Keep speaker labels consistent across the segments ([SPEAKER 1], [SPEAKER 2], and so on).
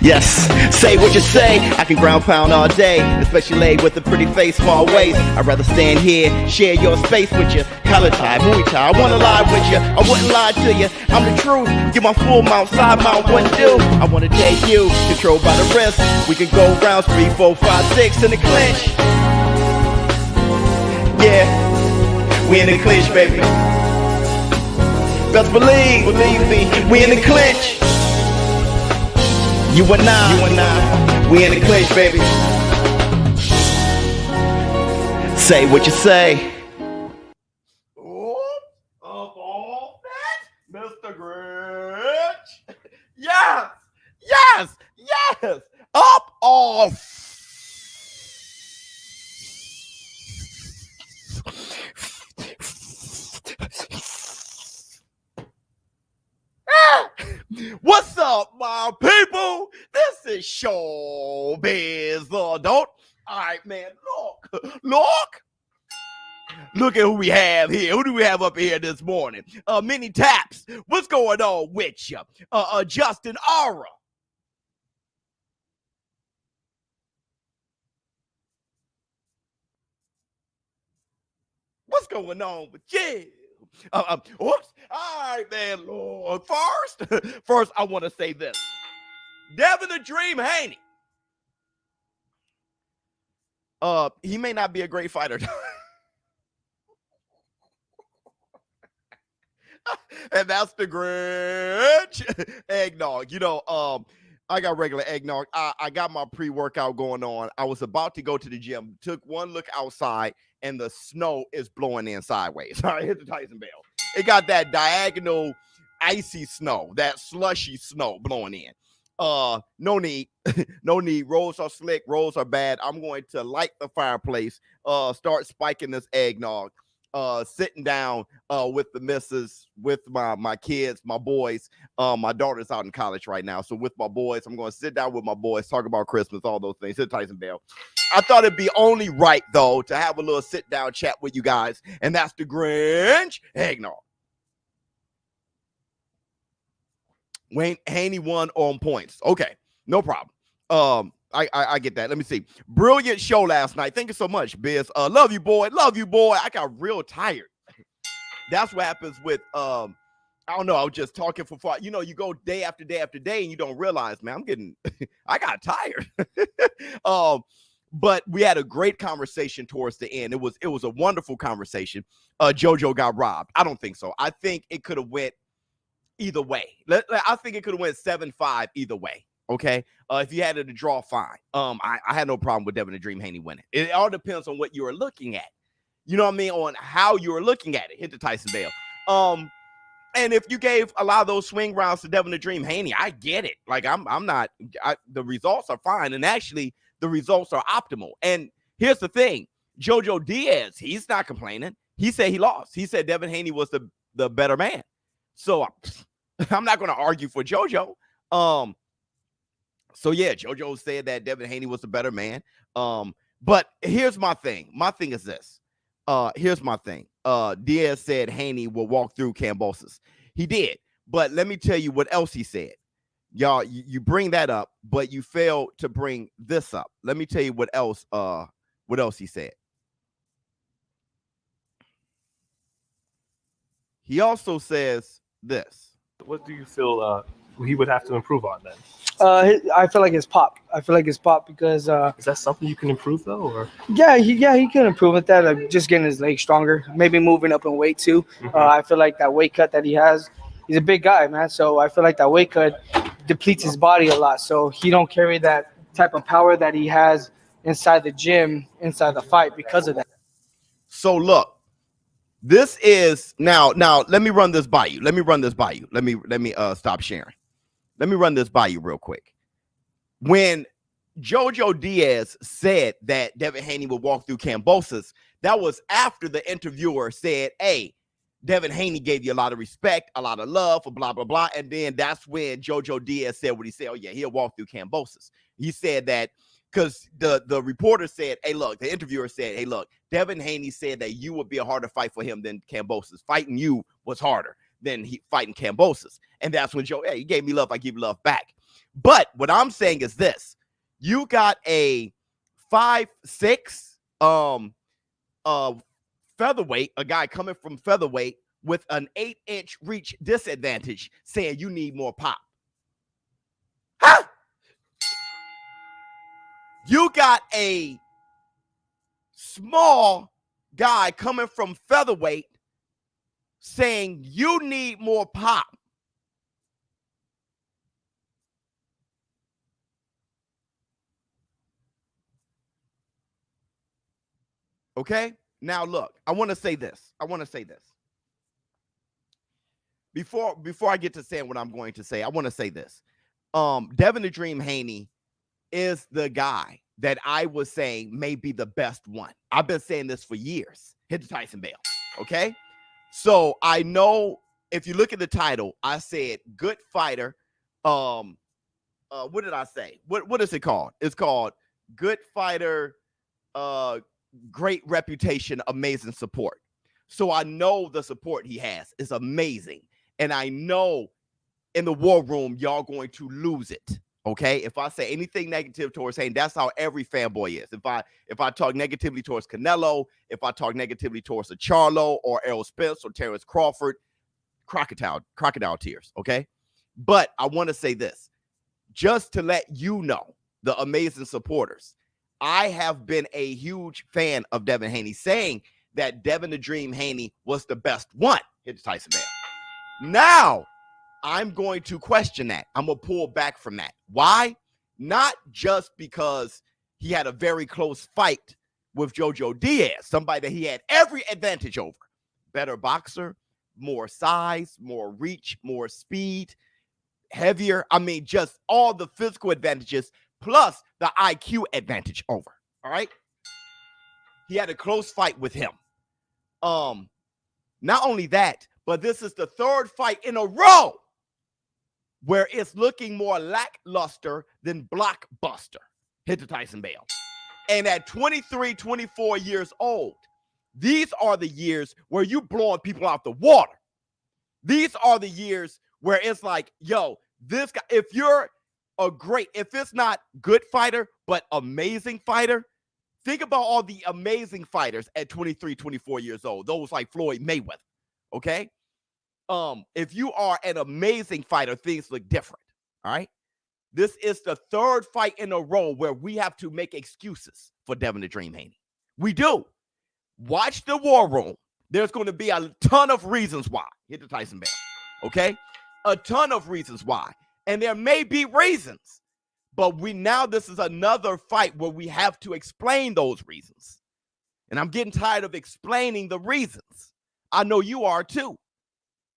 [SPEAKER 1] Yes, say what you say. I can ground pound all day, especially laid with a pretty face, small waist. I'd rather stand here, share your space with you. College high, movie tie, I wanna lie with you. I wouldn't lie to you. I'm the truth. Get my full mount, side mount, what do? I wanna take you, controlled by the wrist. We can go rounds 3, 4, 5, 6 in the clinch. Yeah, we in the clinch, baby. Best believe me, we in the clinch. You and I, we in the clinch, baby. Say what you say. Up all that, Mr. Grinch. Yes, yes, yes. Up all. What's up, my people? This is ShowBizz the Adult. All right, man. Look at who we have here. Who do we have up here this morning? Mini Taps. What's going on with you? Justin Aura. What's going on with you? Oops. All right, man. Lord. First, I want to say this. Devin the Dream Haney. He may not be a great fighter. And that's the Grinch eggnog. You know, I got regular eggnog. I got my pre-workout going on. I was about to go to the gym. Took one look outside, and the snow is blowing in sideways. I hit the Tyson bell. It got that diagonal icy snow, that slushy snow blowing in. No need. No need. Rolls are slick. Rolls are bad. I'm going to light the fireplace, start spiking this eggnog, sitting down with the missus, with my kids, my boys. My daughter's out in college right now. So with my boys, I'm going to sit down with my boys, talk about Christmas, all those things. Hit Tyson bell. I thought it'd be only right, though, to have a little sit-down chat with you guys, and that's the Grinch eggnog. Wayne Haney won on points. Okay, no problem. I get that. Let me see. Brilliant show last night. Thank you so much, Biz. Love you, boy. Love you, boy. I got real tired. That's what happens with I don't know. I was just talking for far. You know, you go day after day after day, and you don't realize, man, I'm getting. I got tired. But we had a great conversation towards the end. It was a wonderful conversation. Jojo got robbed. I don't think so. I think it could have went either way. I think it could have went 7-5 either way. Okay. If you had it to draw, fine. I had no problem with Devin the Dream Haney winning. It all depends on what you were looking at. You know what I mean? On how you were looking at it. Hit the Tyson bell. And if you gave a lot of those swing rounds to Devin the Dream Haney, I get it. Like I'm not. The results are fine, and actually the results are optimal. And here's the thing: Jojo Diaz, he's not complaining. He said he lost. He said Devin Haney was the better man. So I'm not going to argue for Jojo. So yeah, Jojo said that Devin Haney was the better man. But here's my thing. My thing is this. Here's my thing. Diaz said Haney will walk through Kambosos. He did. But let me tell you what else he said. Y'all, you bring that up, but you fail to bring this up. Let me tell you what else he said. He also says this.
[SPEAKER 2] What do you feel he would have to improve on then?
[SPEAKER 3] I feel like his pop. Because
[SPEAKER 2] is that something you can improve though, or
[SPEAKER 3] he can improve at that. Like just getting his legs stronger, maybe moving up in weight too.
[SPEAKER 2] Mm-hmm.
[SPEAKER 3] I feel like that weight cut that he has, he's a big guy, man. So I feel like that weight cut depletes his body a lot. So he don't carry that type of power that he has inside the gym, inside the fight because of that.
[SPEAKER 1] So look, this is now let me run this by you. Let me stop sharing. Let me run this by you real quick. When Jojo Diaz said that Devin Haney would walk through Kambosos, that was after the interviewer said, hey, Devin Haney gave you a lot of respect, a lot of love, for blah, blah, blah. And then that's when Jojo Diaz said what he said. Oh, yeah, he'll walk through Kambosos. He said that because the reporter said, hey, look, the interviewer said, hey, look, Devin Haney said that you would be a harder fight for him than Kambosos. Fighting you was harder than fighting Kambosos. And that's when Joe, hey, he gave me love, I give you love back. But what I'm saying is this: you got a 5'6" featherweight, a guy coming from featherweight with an 8-inch reach disadvantage, saying you need more pop. Huh? You got a small guy coming from featherweight saying you need more pop. Okay? Now look, I want to say this. Before I get to saying what I'm going to say, I want to say this. Devin the Dream Haney is the guy that I was saying may be the best one. I've been saying this for years. Hit the Tyson Bale. Okay? So I know if you look at the title, I said good fighter. What did I say? What is it called? It's called good fighter, great reputation, amazing support. So I know the support he has is amazing. And I know in the war room, y'all going to lose it. Okay. If I say anything negative towards Haney, that's how every fanboy is. If I talk negatively towards Canelo, if I talk negatively towards a Charlo or Errol Spence or Terrence Crawford, crocodile tears. Okay. But I want to say this, just to let you know, the amazing supporters, I have been a huge fan of Devin Haney, saying that Devin the Dream Haney was the best one. Hit the Tyson Bale. Now, I'm going to question that. I'm going to pull back from that. Why? Not just because he had a very close fight with Jojo Diaz, somebody that he had every advantage over. Better boxer, more size, more reach, more speed, heavier. I mean, just all the physical advantages plus the IQ advantage over. All right? He had a close fight with him. Not only that, but this is the third fight in a row where it's looking more lackluster than blockbuster. Hit the Tyson Bale. And at 23, 24 years old, these are the years where you blowing people out the water. These are the years where it's like, yo, this guy, if you're if it's not good fighter, but amazing fighter, think about all the amazing fighters at 23, 24 years old. Those like Floyd Mayweather. Okay? If you are an amazing fighter, things look different. All right. This is the third fight in a row where we have to make excuses for Devin the Dream Haney. We do. Watch the war room. There's going to be a ton of reasons why. Hit the Tyson Bale. Okay. A ton of reasons why. And there may be reasons, but this is another fight where we have to explain those reasons. And I'm getting tired of explaining the reasons. I know you are too.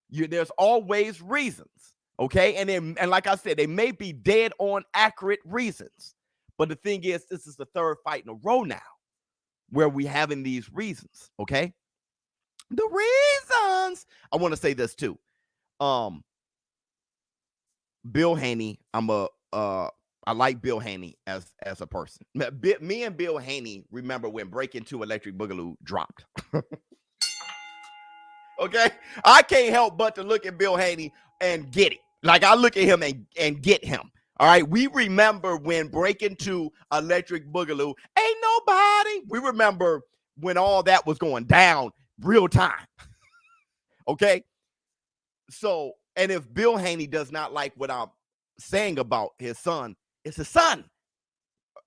[SPEAKER 1] There's always reasons, okay? And like I said, they may be dead on accurate reasons. But the thing is, this is the third fight in a row now where we having these reasons, okay? The reasons. I want to say this too. Bill Haney, I like Bill Haney as a person. Me and Bill Haney remember when Breaking 2 Electric Boogaloo dropped. Okay, I can't help but to look at Bill Haney and get it. Like I look at him and get him. All right, we remember when Breaking 2 Electric Boogaloo, ain't nobody. We remember when all that was going down real time. Okay, so and if Bill Haney does not like what I'm saying about his son, it's his son.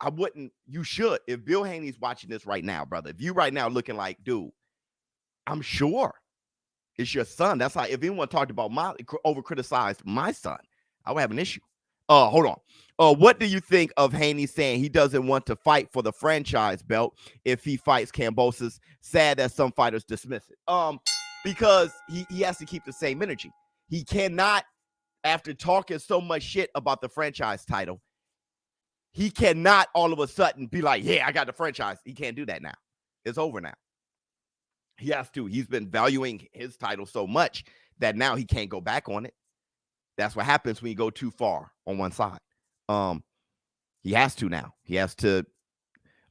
[SPEAKER 1] I wouldn't. You should. If Bill Haney's watching this right now, brother, if you right now looking like, dude, I'm sure. It's your son. That's how, if anyone talked about over criticized my son, I would have an issue. Hold on. What do you think of Haney saying he doesn't want to fight for the franchise belt if he fights Kambosos? Sad that some fighters dismiss it. Because he has to keep the same energy. He cannot, after talking so much shit about the franchise title, he cannot all of a sudden be like, yeah, I got the franchise. He can't do that now. It's over now. He has to. He's been valuing his title so much that now he can't go back on it. That's what happens when you go too far on one side. He has to now. He has to.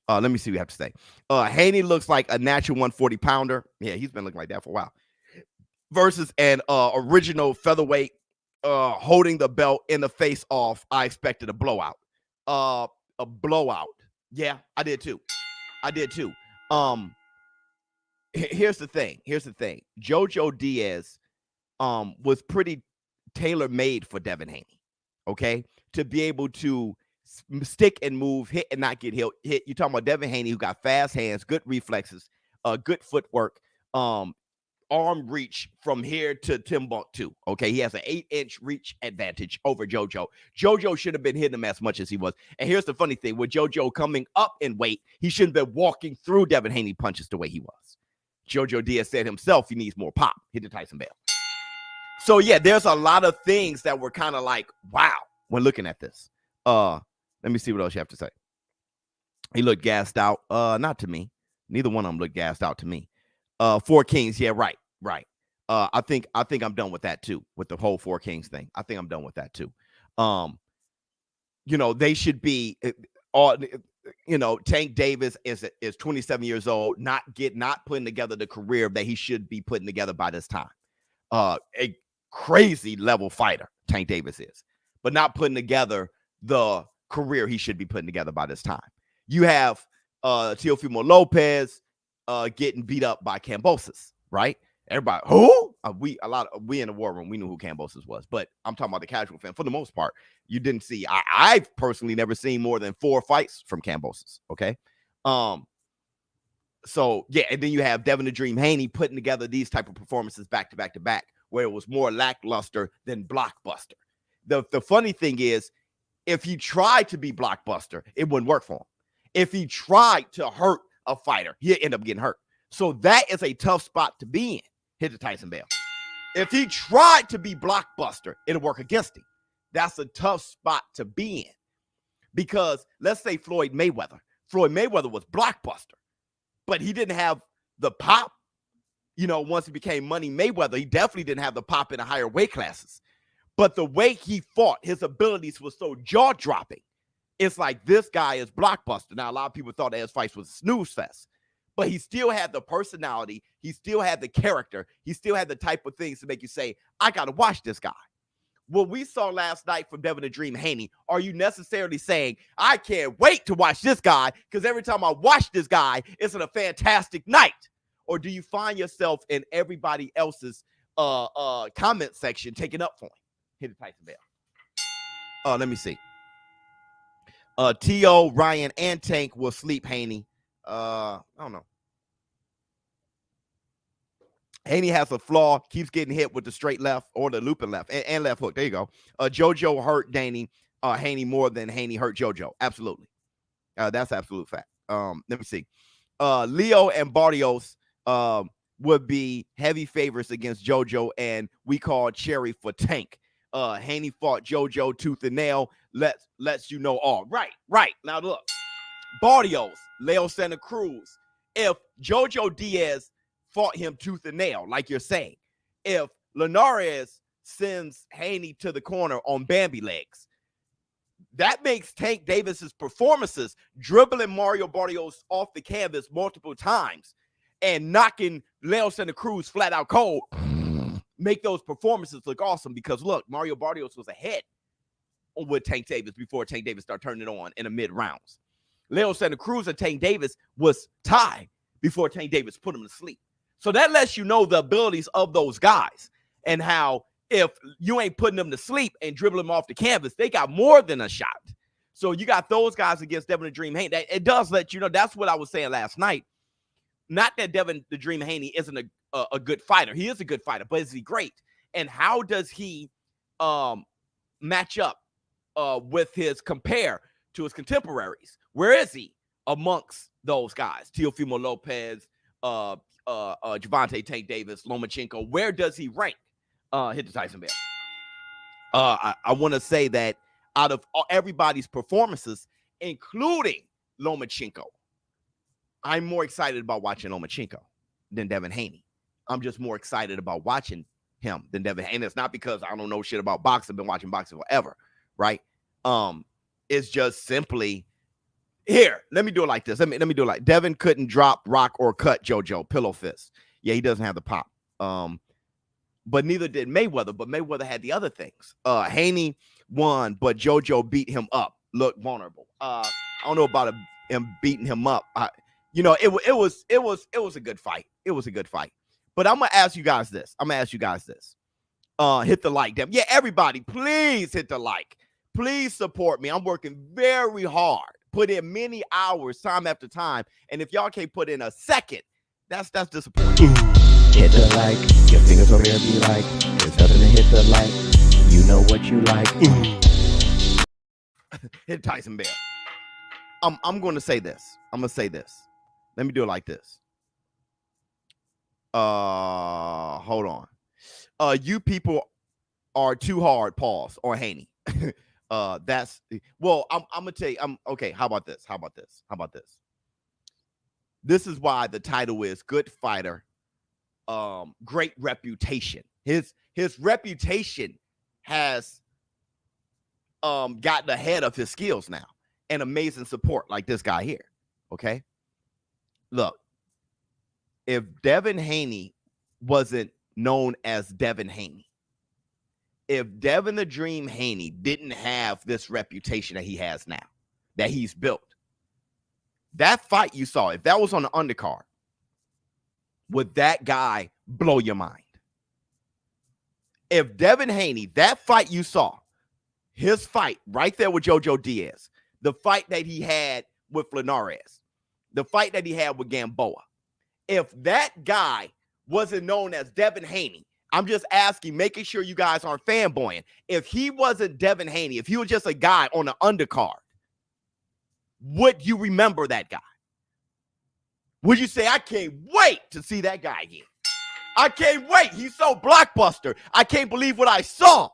[SPEAKER 1] Let me see what we have to say. Haney looks like a natural 140 pounder. Yeah, he's been looking like that for a while. Versus an original featherweight holding the belt in the face off, I expected a blowout. A blowout. Yeah, I did too. Here's the thing. Jojo Diaz was pretty tailor-made for Devin Haney. Okay? To be able to stick and move, hit and not get hit. You're talking about Devin Haney, who got fast hands, good reflexes, good footwork, arm reach from here to Timbuktu. Okay, he has an 8-inch reach advantage over Jojo. Jojo should have been hitting him as much as he was. And here's the funny thing: with Jojo coming up in weight, he shouldn't have been walking through Devin Haney punches the way he was. Jojo Diaz said himself he needs more pop. Hit the Tyson Bell. So yeah, there's a lot of things that were kind of like, wow, when looking at this. Let me see what else you have to say. He looked gassed out. Not to me. Neither one of them looked gassed out to me. Four Kings, yeah, right. I think I'm done with that too, with the whole Four Kings thing. I think I'm done with that too. They should be all. Tank Davis is 27 years old, not putting together the career that he should be putting together by this time. A crazy level fighter, Tank Davis is, but not putting together the career he should be putting together by this time. You have Teofimo Lopez getting beat up by Kambosos, right? Everybody, who? We in the war room, we knew who Kambosos was, but I'm talking about the casual fan. For the most part, you didn't see. I've personally never seen more than 4 fights from Kambosos. Okay, so yeah, and then you have Devin the Dream Haney putting together these type of performances back to back, where it was more lackluster than blockbuster. The funny thing is, if he tried to be blockbuster, it wouldn't work for him. If he tried to hurt a fighter, he'd end up getting hurt. So that is a tough spot to be in. Hit the Tyson Bell. If he tried to be blockbuster, it'll work against him. That's a tough spot to be in. Because let's say Floyd Mayweather was blockbuster, but he didn't have the pop. Once he became Money Mayweather, he definitely didn't have the pop in the higher weight classes. But the way he fought, his abilities were so jaw-dropping. It's like, this guy is blockbuster. Now, a lot of people thought that his fights was a snooze fest, but he still had the personality. He still had the character. He still had the type of things to make you say, I got to watch this guy. What we saw last night from Devin the Dream Haney, are you necessarily saying, I can't wait to watch this guy because every time I watch this guy, it's a fantastic night? Or do you find yourself in everybody else's comment section taking up for him? Hit the Tyson Bell. Let me see. T.O., Ryan, and Tank will sleep Haney. I don't know. Haney has a flaw, keeps getting hit with the straight left or the looping left and left hook. There you go. Jojo hurt Haney more than Haney hurt Jojo. Absolutely. That's absolute fact. Let me see. Leo and Barrios would be heavy favorites against Jojo, and we call Cherry for Tank. Haney fought Jojo tooth and nail. Lets you know all. Right. Now look. Barrios, Leo Santa Cruz. If Jojo Diaz fought him tooth and nail, like you're saying, if Linares sends Haney to the corner on Bambi legs, that makes Tank Davis's performances dribbling Mario Barrios off the canvas multiple times and knocking Leo Santa Cruz flat out cold, make those performances look awesome. Because look, Mario Barrios was ahead with Tank Davis before Tank Davis started turning it on in the mid rounds. Leo Santa Cruz and Tank Davis was tied before Tank Davis put him to sleep. So that lets you know the abilities of those guys and how if you ain't putting them to sleep and dribbling them off the canvas, they got more than a shot. So you got those guys against Devin the Dream Haney. It does let you know. That's what I was saying last night. Not that Devin the Dream Haney isn't a good fighter. He is a good fighter, but is he great? And how does he match up with his contemporaries? Where is he amongst those guys? Teofimo Lopez, Javante Tank Davis, Lomachenko. Where does he rank? Hit the Tyson Bell. I want to say that out of everybody's performances, including Lomachenko, I'm more excited about watching Lomachenko than Devin Haney. I'm just more excited about watching him than Devin Haney. It's not because I don't know shit about boxing. I've been watching boxing forever, right? It's just simply, here, let me do it like this. Let me do it like Devin couldn't drop, rock, or cut Jojo. Pillow fist. Yeah, he doesn't have the pop. but neither did Mayweather. But Mayweather had the other things. Haney won, but Jojo beat him up. Looked vulnerable. I don't know about him beating him up. It was a good fight. It was a good fight. But I'm gonna ask you guys this. Hit the like, damn. Yeah, everybody, please hit the like. Please support me. I'm working very hard. Put in many hours, time after time. And if y'all can't put in a second, that's disappointing.
[SPEAKER 4] Hit the like. Your fingers over there be like, there's nothing to hit the like. You know what you like.
[SPEAKER 1] Hit Tyson Bell. I'm going to say this. Let me do it like this. Hold on. You people are too hard, pause, or Haney. I'm gonna tell you, okay. How about this? This is why the title is good fighter, great reputation. His reputation has gotten ahead of his skills now, and amazing support like this guy here. Okay, look, if Devin Haney wasn't known as Devin Haney, if Devin the Dream Haney didn't have this reputation that he has now, that he's built, that fight you saw, if that was on the undercard, would that guy blow your mind? If Devin Haney, that fight you saw, his fight right there with Jojo Diaz, the fight that he had with Linares, the fight that he had with Gamboa, if that guy wasn't known as Devin Haney, I'm just asking, making sure you guys aren't fanboying. If he wasn't Devin Haney, if he was just a guy on the undercard, would you remember that guy? Would you say, I can't wait to see that guy again? I can't wait. He's so blockbuster. I can't believe what I saw.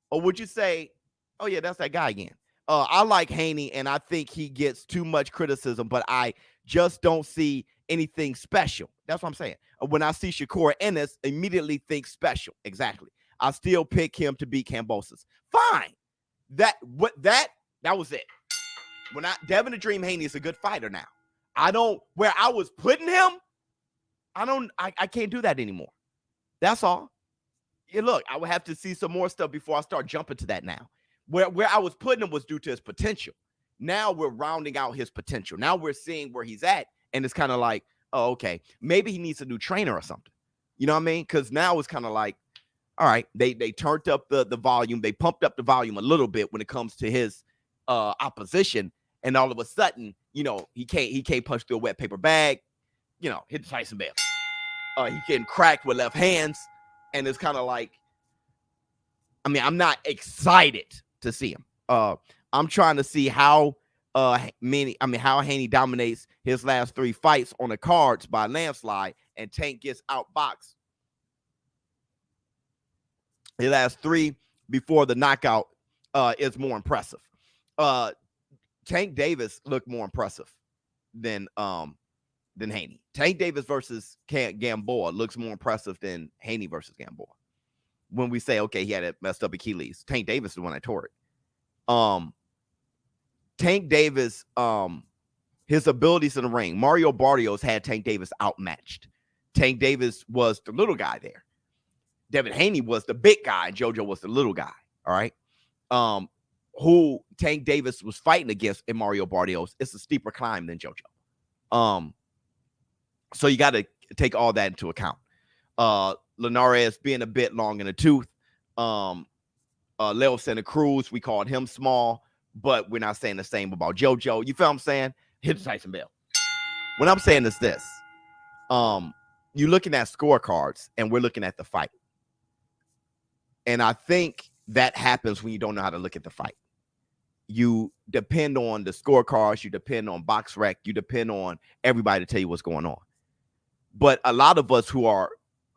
[SPEAKER 1] Or would you say, oh, yeah, that's that guy again? I like Haney, and I think he gets too much criticism, but I just don't see anything special. That's what I'm saying. When I see Shakur Ennis, immediately think special. Exactly. I still pick him to beat Kambosos. Fine. That was it. Devin the Dream Haney is a good fighter now. Where I was putting him, I can't do that anymore. That's all. Yeah, look, I would have to see some more stuff before I start jumping to that now. Where I was putting him was due to his potential. Now we're rounding out his potential. Now we're seeing where he's at, and it's kind of like, oh, okay, maybe he needs a new trainer or something. You know what I mean? Because now it's kind of like, all right, they turned up the volume. They pumped up the volume a little bit when it comes to his opposition, and all of a sudden, he can't punch through a wet paper bag. Hit the Tyson Bell. He getting cracked with left hands, and it's kind of like, I'm not excited to see him. I'm trying to see how Haney dominates his last 3 fights on the cards by landslide, and Tank gets outboxed. His last 3 before the knockout is more impressive. Tank Davis looked more impressive than Haney. Tank Davis versus Gamboa looks more impressive than Haney versus Gamboa. When we say, okay, he had a messed up Achilles, Tank Davis is the one that tore it. Tank Davis, his abilities in the ring, Mario Barrios had Tank Davis outmatched. Tank Davis was the little guy there. Devin Haney was the big guy, and Jojo was the little guy. All right. Who Tank Davis was fighting against in Mario Barrios, it's a steeper climb than Jojo. So you got to take all that into account. Linares being a bit long in the tooth. Leo Santa Cruz, we called him small, but we're not saying the same about Jojo. You feel what I'm saying? Hit the Tyson Bell. What I'm saying is this. You're looking at scorecards, and we're looking at the fight. And I think that happens when you don't know how to look at the fight. You depend on the scorecards. You depend on BoxRec. You depend on everybody to tell you what's going on. But a lot of us who are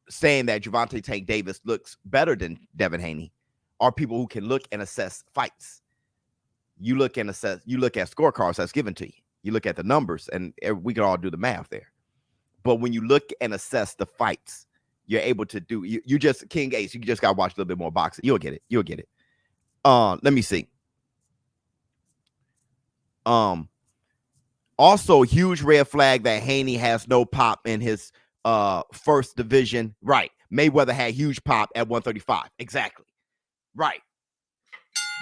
[SPEAKER 1] saying that Gervonta Tank Davis looks better than Devin Haney are people who can look and assess fights. You look at scorecards that's given to you. You look at the numbers, and we can all do the math there. But when you look and assess the fights, you're able to do, you just, King Ace, you just got to watch a little bit more boxing. You'll get it. Let me see. Also, huge red flag that Haney has no pop in his first division. Right. Mayweather had huge pop at 135. Exactly. Right.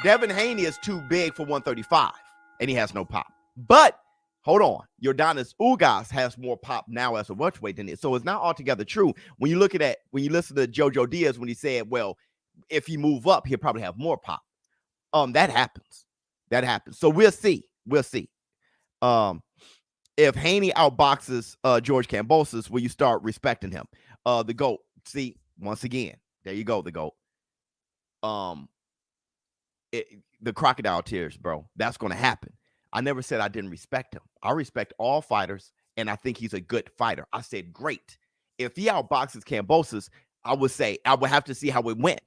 [SPEAKER 1] Devin Haney is too big for 135, and he has no pop. But hold on, Yordanis Ugas has more pop now as a welterweight than it. So it's not altogether true. When you listen to Jojo Diaz when he said, well, if he move up, he'll probably have more pop. That happens. So we'll see. If Haney outboxes George Kambosos, will you start respecting him? The GOAT. See, once again, there you go, the GOAT. The crocodile tears, bro. That's going to happen. I never said I didn't respect him. I respect all fighters, and I think he's a good fighter. I said great. If he outboxes Kambosos, I would say I would have to see how it went.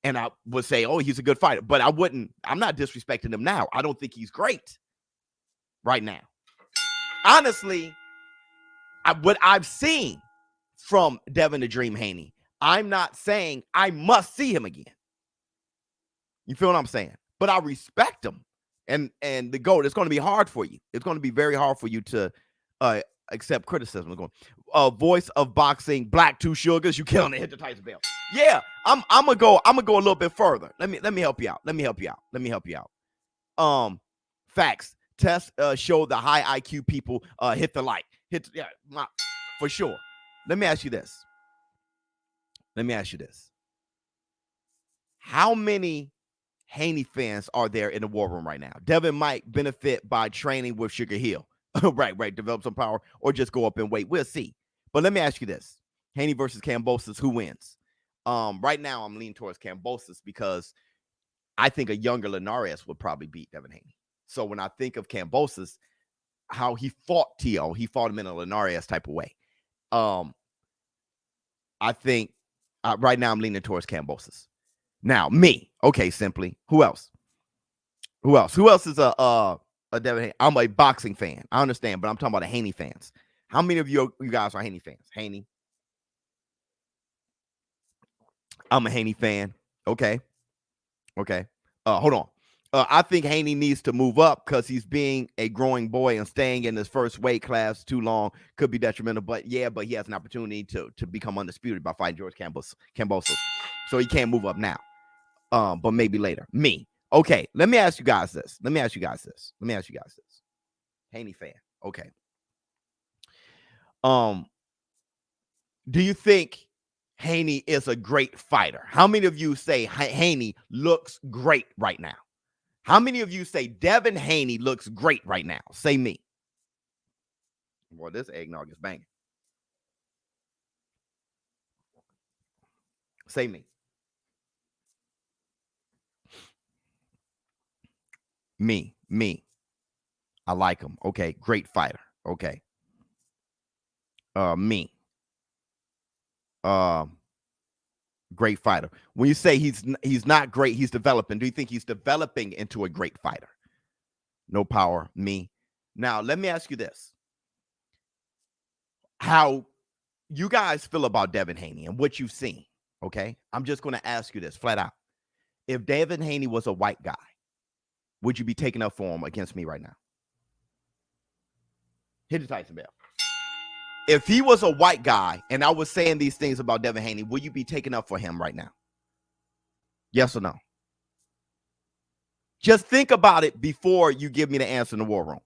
[SPEAKER 1] And I would say, oh, he's a good fighter. But I'm not disrespecting him now. I don't think he's great right now. Honestly, what I've seen from Devin the Dream Haney, I'm not saying I must see him again. You feel what I'm saying? But I respect him. And the GOAT, it's going to be hard for you. It's going to be very hard for you to accept criticism. Voice of boxing, Black Two Sugars, you killing it, hit the Tyson bell. Yeah, I'm gonna go a little bit further. Let me help you out. Facts. Tests show the high IQ people hit the like. For sure. Let me ask you this. How many Haney fans are there in the war room right now? Devin might benefit by training with Sugar Hill. right. Develop some power or just go up and wait. We'll see. But let me ask you this. Haney versus Kambosos, who wins? Right now, I'm leaning towards Kambosos because I think a younger Linares would probably beat Devin Haney. So when I think of Kambosos, how he fought T.O., he fought him in a Linares type of way. I think right now I'm leaning towards Kambosos. Now, me. Okay, simply. Who else? Who else is a Devin Haney? I'm a boxing fan. I understand, but I'm talking about the Haney fans. How many of you guys are Haney fans? Haney. I'm a Haney fan. Okay. Hold on. I think Haney needs to move up because he's being a growing boy and staying in his first weight class too long could be detrimental. But he has an opportunity to become undisputed by fighting George Kambosos. So he can't move up now. But maybe later. Me. Okay, let me ask you guys this. Haney fan. Okay. Do you think Haney is a great fighter? How many of you say Haney looks great right now? How many of you say Devin Haney looks great right now? Say me. Boy, this eggnog is banging. Say me. Me. I like him. Okay, great fighter. Okay. Me. Great fighter. When you say he's not great, he's developing. Do you think he's developing into a great fighter? No power. Me. Now, let me ask you this. How you guys feel about Devin Haney and what you've seen, okay? I'm just going to ask you this flat out. If Devin Haney was a white guy, would you be taking up for him against me right now? Hit the Tyson bell. If he was a white guy and I was saying these things about Devin Haney, will you be taking up for him right now? Yes or no? Just think about it before you give me the answer in the war room.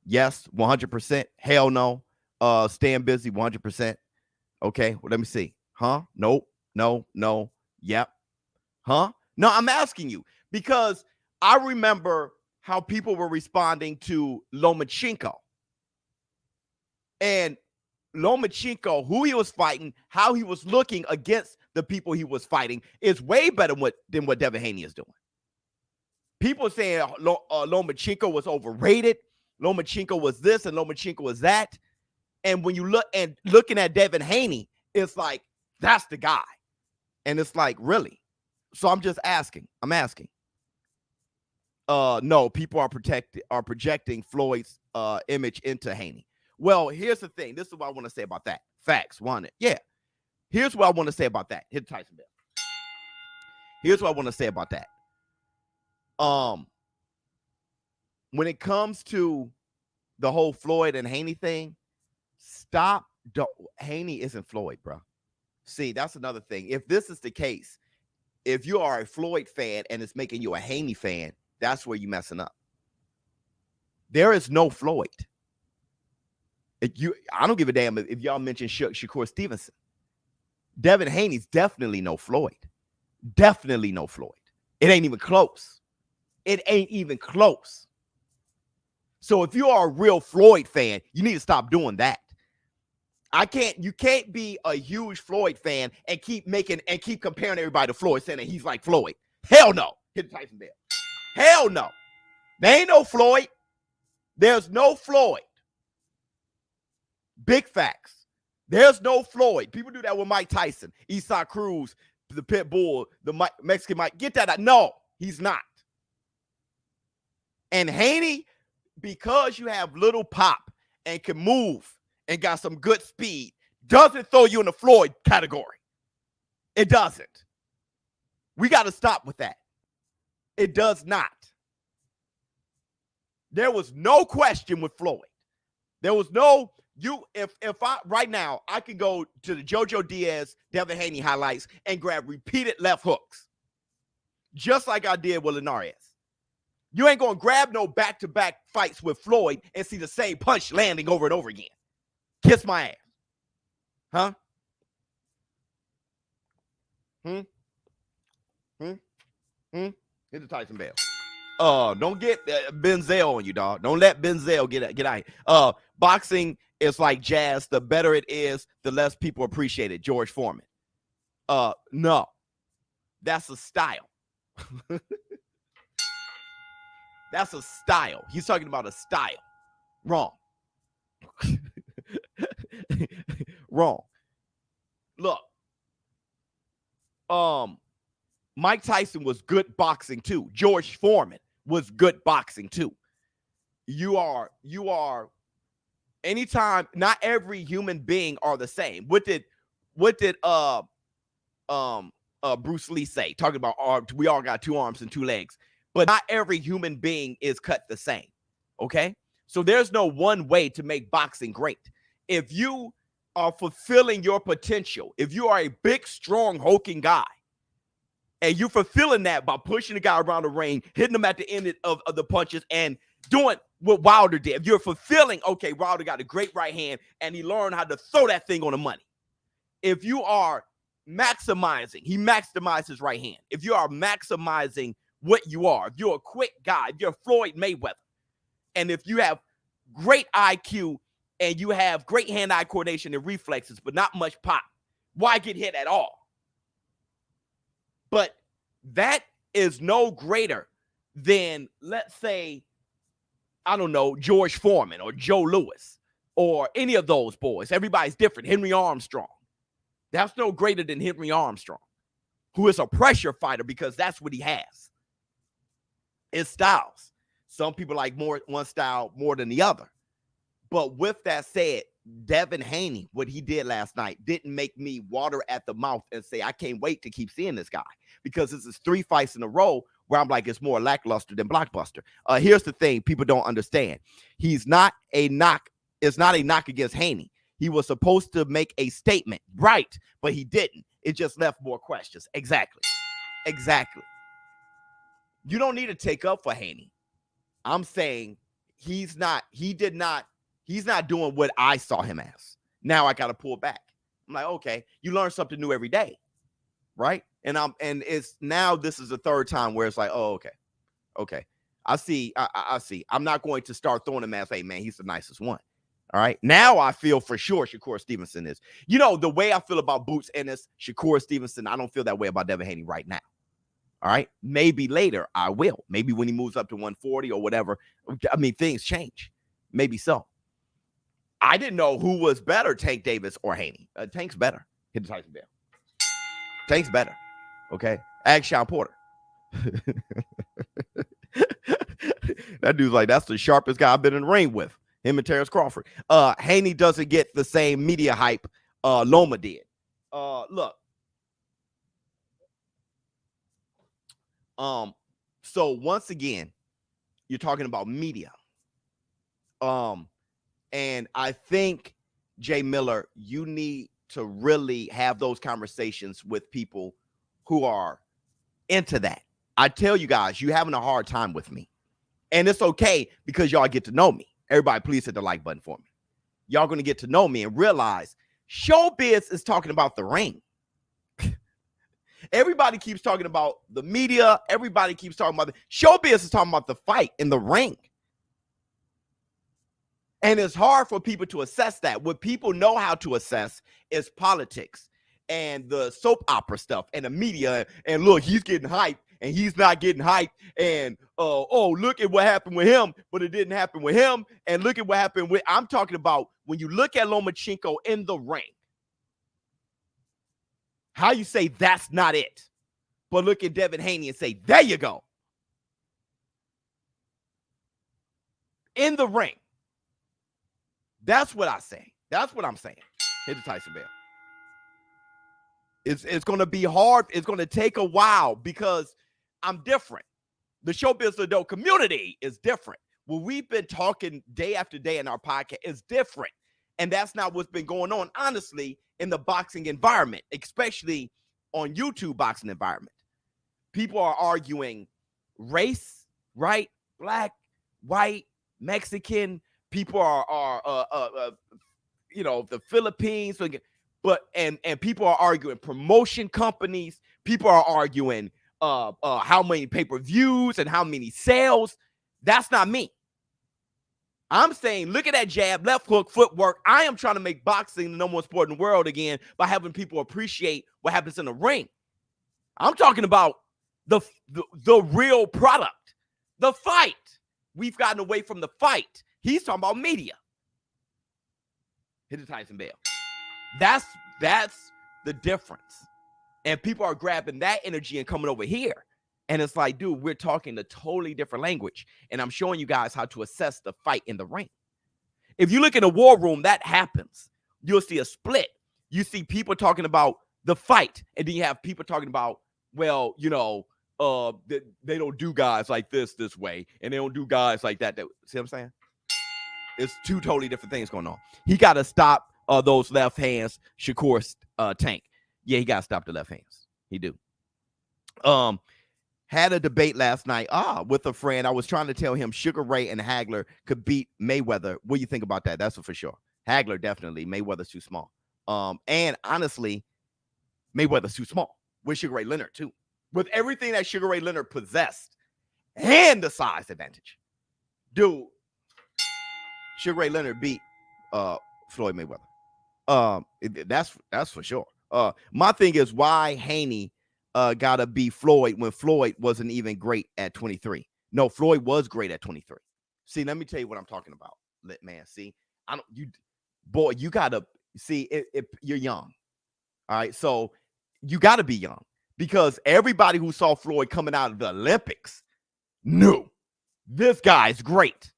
[SPEAKER 1] Yes, 100%. Hell no. Staying busy, 100%. Okay, well, let me see. Huh? Nope. No. Yep. Huh? No, I'm asking you because I remember how people were responding to Lomachenko. And Lomachenko, who he was fighting, how he was looking against the people he was fighting is way better than what Devin Haney is doing. People saying Lomachenko was overrated. Lomachenko was this and Lomachenko was that. And when you looking at Devin Haney, it's like, that's the guy. And it's like, really? So I'm just asking. No, people are projecting Floyd's image into Haney. Well, here's the thing. This is what I want to say about that. Facts. Want it? Yeah. Here's what I want to say about that. Hit Tyson bell. Here's what I want to say about that. When it comes to the whole Floyd and Haney thing, stop Haney isn't Floyd, bro. See, that's another thing. If this is the case, if you are a Floyd fan and it's making you a Haney fan, that's where you're messing up. There is no Floyd. I don't give a damn if y'all mention Shakur Stevenson. Devin Haney's definitely no Floyd. Definitely no Floyd. It ain't even close. It ain't even close. So if you are a real Floyd fan, you need to stop doing that. You can't be a huge Floyd fan and keep comparing everybody to Floyd, saying that he's like Floyd. Hell no. Hit the Tyson Bell. Hell no. There ain't no Floyd. There's no Floyd. Big facts. There's no Floyd. People do that with Mike Tyson, Eastside Cruz, the Pit Bull, the Mexican Mike. Get that out. No, he's not. And Haney, because you have little pop and can move and got some good speed, doesn't throw you in the Floyd category. It doesn't. We got to stop with that. It does not. There was no question with Floyd. There was no, if I, right now, I could go to the Jojo Diaz, Devin Haney highlights and grab repeated left hooks, just like I did with Linares. You ain't going to grab no back-to-back fights with Floyd and see the same punch landing over and over again. Kiss my ass. Huh? Hit the Tyson Bell. Don't get Benzel on you, dog. Don't let Benzel get out. Boxing is like jazz. The better it is, the less people appreciate it. George Foreman. No. That's a style. That's a style. He's talking about a style. Wrong. Wrong. Look. Mike Tyson was good boxing too. George Foreman was good boxing too. You are anytime, not every human being are the same. What did Bruce Lee say? Talking about we all got 2 arms and 2 legs. But not every human being is cut the same, okay? So there's no one way to make boxing great. If you are fulfilling your potential, if you are a big, strong, hulking guy, and you're fulfilling that by pushing the guy around the ring, hitting him at the end of the punches, and doing what Wilder did, if you're fulfilling, okay, Wilder got a great right hand, and he learned how to throw that thing on the money. If you are maximizing, he maximized his right hand. If you are maximizing what you are, if you're a quick guy, if you're Floyd Mayweather, and if you have great IQ and you have great hand-eye coordination and reflexes, but not much pop, why get hit at all? But that is no greater than, let's say, I don't know, George Foreman or Joe Louis or any of those boys. Everybody's different. Henry Armstrong. That's no greater than Henry Armstrong, who is a pressure fighter because that's what he has. It's styles. Some people like one style more than the other. But with that said, Devin Haney, what he did last night, didn't make me water at the mouth and say, I can't wait to keep seeing this guy, because this is 3 fights in a row where I'm like, it's more lackluster than blockbuster. Here's the thing people don't understand. He's not a knock. It's not a knock against Haney. He was supposed to make a statement, right? But he didn't. It just left more questions. Exactly. You don't need to take up for Haney. I'm saying he's not doing what I saw him as. Now I got to pull back. I'm like, okay, you learn something new every day, right? And it's now this is the 3rd time where it's like, oh, okay. I see. I'm not going to start throwing him as, hey, man, he's the nicest one. All right. Now I feel for sure Shakur Stevenson is. You know, the way I feel about Boots Ennis, Shakur Stevenson, I don't feel that way about Devin Haney right now. All right. Maybe later I will. Maybe when he moves up to 140 or whatever. I mean, things change. Maybe so. I didn't know who was better, Tank Davis or Haney. Tank's better. Hit the Tyson Bell. Tank's better. Okay. Ask Sean Porter. That dude's like, that's the sharpest guy I've been in the ring with. Him and Terrence Crawford. Haney doesn't get the same media hype Loma did. Look. So once again, you're talking about media. And I think Jay Miller, you need to really have those conversations with people who are into that. I tell you guys, you're having a hard time with me. And it's okay because y'all get to know me. Everybody, please hit the like button for me. Y'all going to get to know me and realize ShowBizz is talking about the ring. Everybody keeps talking about the media. Everybody keeps talking about ShowBizz is talking about the fight in the ring. And it's hard for people to assess that. What people know how to assess is politics and the soap opera stuff and the media. And look, he's getting hyped and he's not getting hyped. And, oh, look at what happened with him, but it didn't happen with him. And look at what happened with, I'm talking about when you look at Lomachenko in the ring, how you say that's not it. But look at Devin Haney and say, there you go. In the ring. That's what I say. That's what I'm saying. Hit the Tyson bell. It's going to be hard. It's going to take a while because I'm different. The ShowBizz adult community is different. What we've been talking day after day in our podcast is different. And that's not what's been going on, honestly, in the boxing environment, especially on YouTube boxing environment. People are arguing race, right? Black, white, Mexican. People are the Philippines, but and people are arguing promotion companies. People are arguing how many pay-per-views and how many sales. That's not me. I'm saying, look at that jab, left hook, footwork. I am trying to make boxing the number one sport in the world again by having people appreciate what happens in the ring. I'm talking about the real product, the fight. We've gotten away from the fight. He's talking about media. Hit the Tyson bell. That's the difference. And people are grabbing that energy and coming over here. And it's like, dude, we're talking a totally different language. And I'm showing you guys how to assess the fight in the ring. If you look in the war room, that happens. You'll see a split. You see people talking about the fight. And then you have people talking about, well, they don't do guys like this way. And they don't do guys like that. See what I'm saying? It's two totally different things going on. He got to stop those left hands, Shakur's tank. Yeah, he got to stop the left hands. He do. Had a debate last night with a friend. I was trying to tell him Sugar Ray and Hagler could beat Mayweather. What do you think about that? That's for sure. Hagler definitely. Mayweather's too small. And honestly, Mayweather's too small. With Sugar Ray Leonard too. With everything that Sugar Ray Leonard possessed and the size advantage. Dude, Sugar Ray Leonard beat Floyd Mayweather. That's for sure. My thing is why Haney gotta beat Floyd when Floyd wasn't even great at 23. No, Floyd was great at 23. See, let me tell you what I'm talking about, man. See, you gotta see if you're young. All right, so you gotta be young because everybody who saw Floyd coming out of the Olympics knew this guy's great.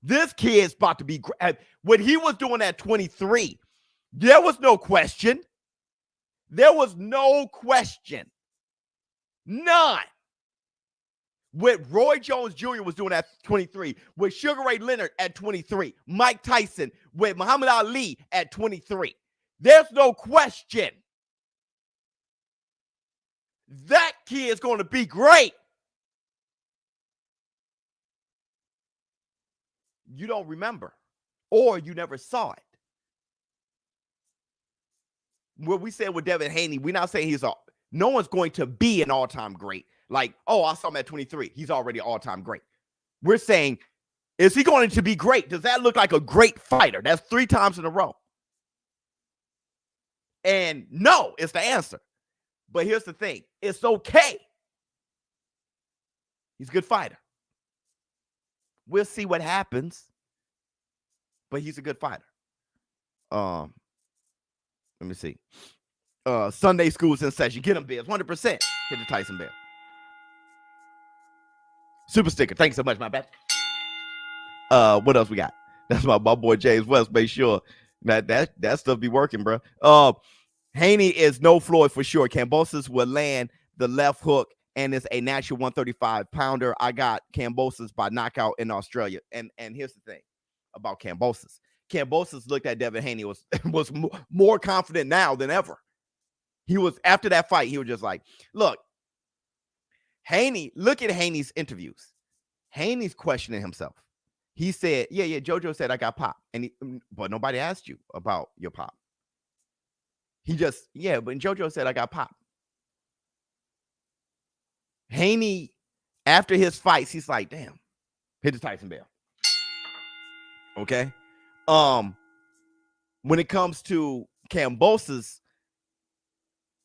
[SPEAKER 1] This kid's about to be great. What he was doing at 23, there was no question. There was no question. None. What Roy Jones Jr. was doing at 23, with Sugar Ray Leonard at 23, Mike Tyson, with Muhammad Ali at 23. There's no question. That kid is going to be great. You don't remember, or you never saw it. What we said with Devin Haney, we're not saying no one's going to be an all-time great. Like, oh, I saw him at 23. He's already all-time great. We're saying, is he going to be great? Does that look like a great fighter? That's 3 times in a row. And no, it's the answer. But here's the thing. It's okay. He's a good fighter. We'll see what happens. But he's a good fighter. Let me see. Sunday school's in session. Get him, Biz. 100%. Hit the Tyson bell. Super sticker. Thanks so much, my bad. What else we got? That's my boy James West. Make sure that stuff be working, bro. Haney is no Floyd for sure. Kambosos will land the left hook and is a natural 135 pounder. I got Kambosos by knockout in Australia. And here's the thing about Kambosos. Kambosos looked at Devin Haney was more confident now than ever. He was, after that fight, he was just like, look, Haney, look at Haney's interviews. Haney's questioning himself. He said, yeah, Jojo said I got pop. But nobody asked you about your pop. He just, but Jojo said I got pop. Haney, after his fights, he's like, damn, hit the Tyson bell. Okay. When it comes to Kambosos,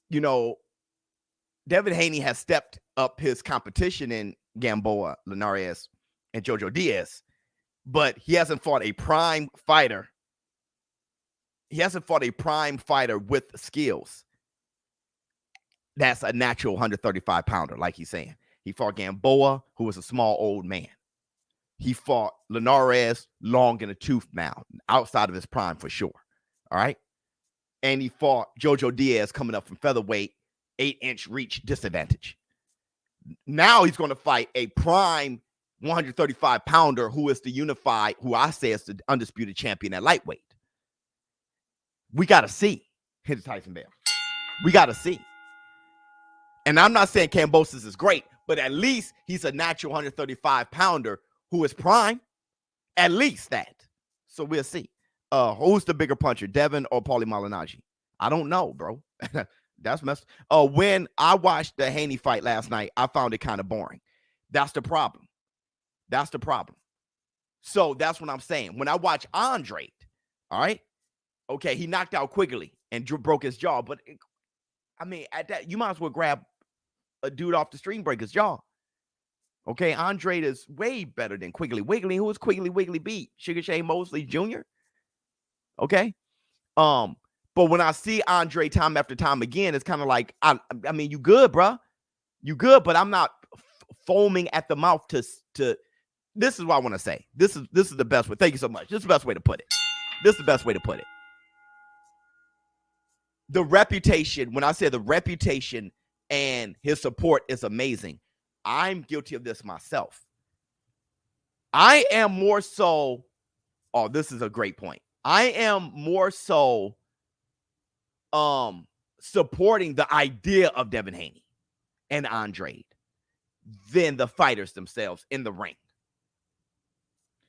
[SPEAKER 1] you know, Devin Haney has stepped up his competition in Gamboa, Linares, and Jojo Diaz, but he hasn't fought a prime fighter. He hasn't fought a prime fighter with skills. That's a natural 135-pounder, like he's saying. He fought Gamboa, who was a small old man. He fought Linares, long in the tooth now, outside of his prime for sure. All right. And he fought Jojo Diaz coming up from featherweight, 8-inch reach disadvantage. Now he's going to fight a prime 135-pounder who is the unified, who I say is the undisputed champion at lightweight. We got to see. Hit the Tyson bell. We got to see. And I'm not saying Kambosos is great, but at least he's a natural 135-pounder who is prime. At least that. So we'll see. Who's the bigger puncher, Devin or Paulie Malignaggi? I don't know, bro. That's messed. When I watched the Haney fight last night, I found it kind of boring. That's the problem. That's the problem. So that's what I'm saying. When I watch Andre, all right, okay, he knocked out Quigley and broke his jaw. But I mean, at that, you might as well grab a dude off the street and break his jaw. Okay, Andre is way better than Quigley. Who was Quigley Wiggly beat? Sugar Shane Mosley Jr. Okay. But when I see Andre time after time again, it's kind of like, I mean, you good, bro. You good, but I'm not foaming at the mouth to this is what I want to say. This is the best way. Thank you so much. This is the best way to put it. This is the best way to put it. The reputation, when I say the reputation and his support is amazing, I'm guilty of this myself. I am more so, this is a great point. I am more so supporting the idea of Devin Haney and Andre than the fighters themselves in the ring.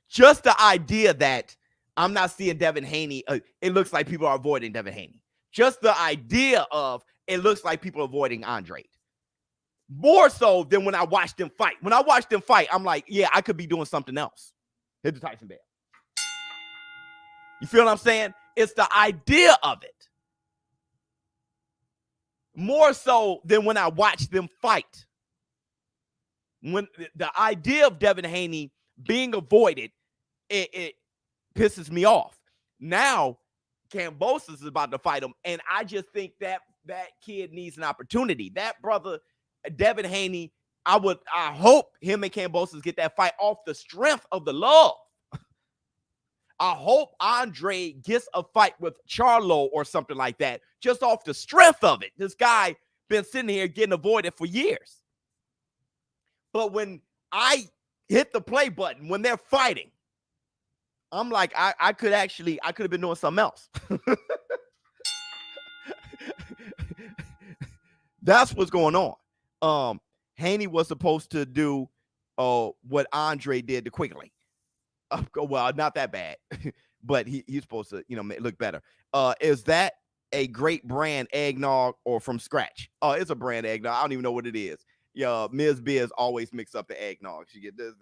[SPEAKER 1] Just the idea that I'm not seeing Devin Haney, it looks like people are avoiding Devin Haney. Just the idea of it looks like people are avoiding Andre. More so than when I watched them fight. When I watched them fight, I'm like, yeah, I could be doing something else. Hit the Tyson bell. You feel what I'm saying? It's the idea of it. More so than when I watched them fight. When the idea of Devin Haney being avoided, it pisses me off. Now, Kambosos is about to fight him, and I just think that kid needs an opportunity. That brother, Devin Haney, I hope him and Kambosos get that fight off the strength of the love. I hope Andre gets a fight with Charlo or something like that, just off the strength of it. This guy been sitting here getting avoided for years. But when I hit the play button, when they're fighting, I'm like, I could have been doing something else. That's what's going on. Haney was supposed to do what Andre did to Quigley. Well, not that bad, but he's supposed to, look better. Is that a great brand eggnog or from scratch? It's a brand eggnog. I don't even know what it is. Yeah, Ms. Biz always mix up the eggnog. She get this.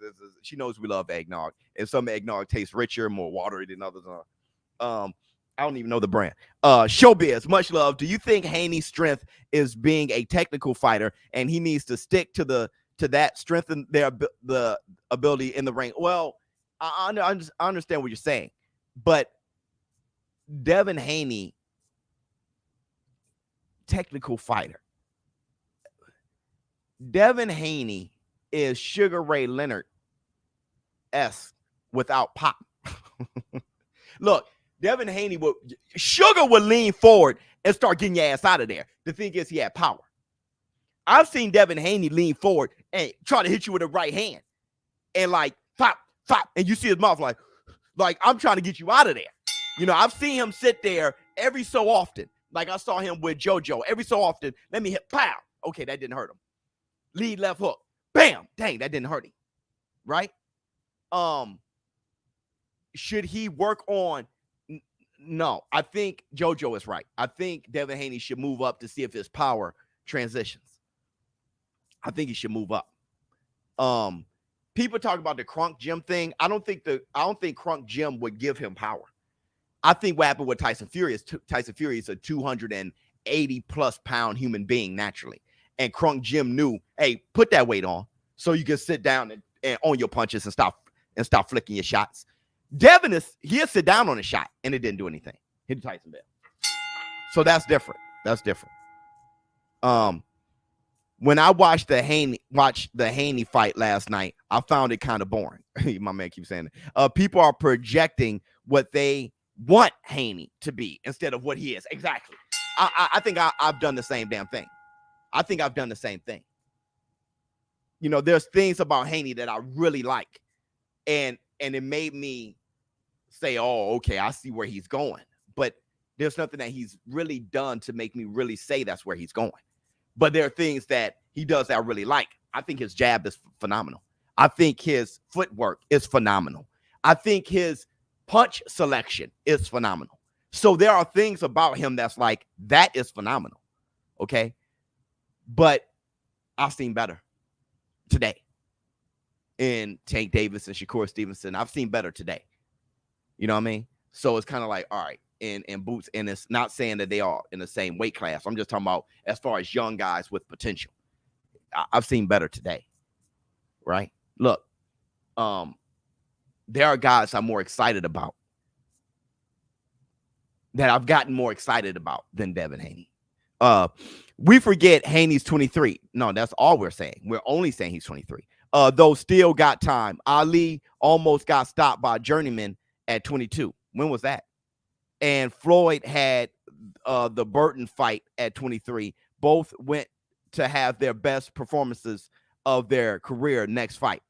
[SPEAKER 1] She knows we love eggnog, and some eggnog tastes richer, more watery than others. I don't even know the brand. ShowBizz, much love. Do you think Haney's strength is being a technical fighter, and he needs to stick to that, strengthen the ability in the ring? Well, I understand what you're saying, but Devin Haney, technical fighter. Devin Haney is Sugar Ray Leonard-esque without pop. Look, Devin Haney Sugar would lean forward and start getting your ass out of there. The thing is, he had power. I've seen Devin Haney lean forward and try to hit you with a right hand and like pop, and you see his mouth like Like, I'm trying to get you out of there. You know, I've seen him sit there every so often. Like I saw him with Jojo every so often. Let me hit, pow. Okay, that didn't hurt him. Lead left hook. Bam. Dang, that didn't hurt him. Right? Should he work on? No, I think Jojo is right. I think Devin Haney should move up to see if his power transitions. I think he should move up. People talk about the Crunk Gym thing. I don't think Crunk Gym would give him power. I think what happened with Tyson Fury is Tyson Fury is a 280 plus pound human being naturally. And Crunk Gym knew, hey, put that weight on so you can sit down and on your punches and stop flicking your shots. Devin he'll sit down on a shot and it didn't do anything. Hit the Tyson bell. So that's different. That's different. When I watched the Haney fight last night, I found it kind of boring. My man keeps saying it. People are projecting what they want Haney to be instead of what he is. Exactly. I think I've done the same damn thing. I think I've done the same thing. You know, there's things about Haney that I really like. And it made me say, oh, okay, I see where he's going. But there's nothing that he's really done to make me really say that's where he's going. But there are things that he does that I really like. I think his jab is phenomenal. I think his footwork is phenomenal. I think his punch selection is phenomenal. So there are things about him that's like, that is phenomenal. Okay. But I've seen better today. In Tank Davis and Shakur Stevenson, I've seen better today. You know what I mean? So it's kind of like, all right, in Boots, and it's not saying that they are in the same weight class. I'm just talking about as far as young guys with potential. I've seen better today, right? Look, there are guys I'm more excited about, that I've gotten more excited about than Devin Haney. We forget Haney's 23. No, that's all we're saying. We're only saying he's 23. Though still got time. Ali almost got stopped by Journeyman at 22. When was that? And Floyd had the Burton fight at 23. Both went to have their best performances of their career next fight.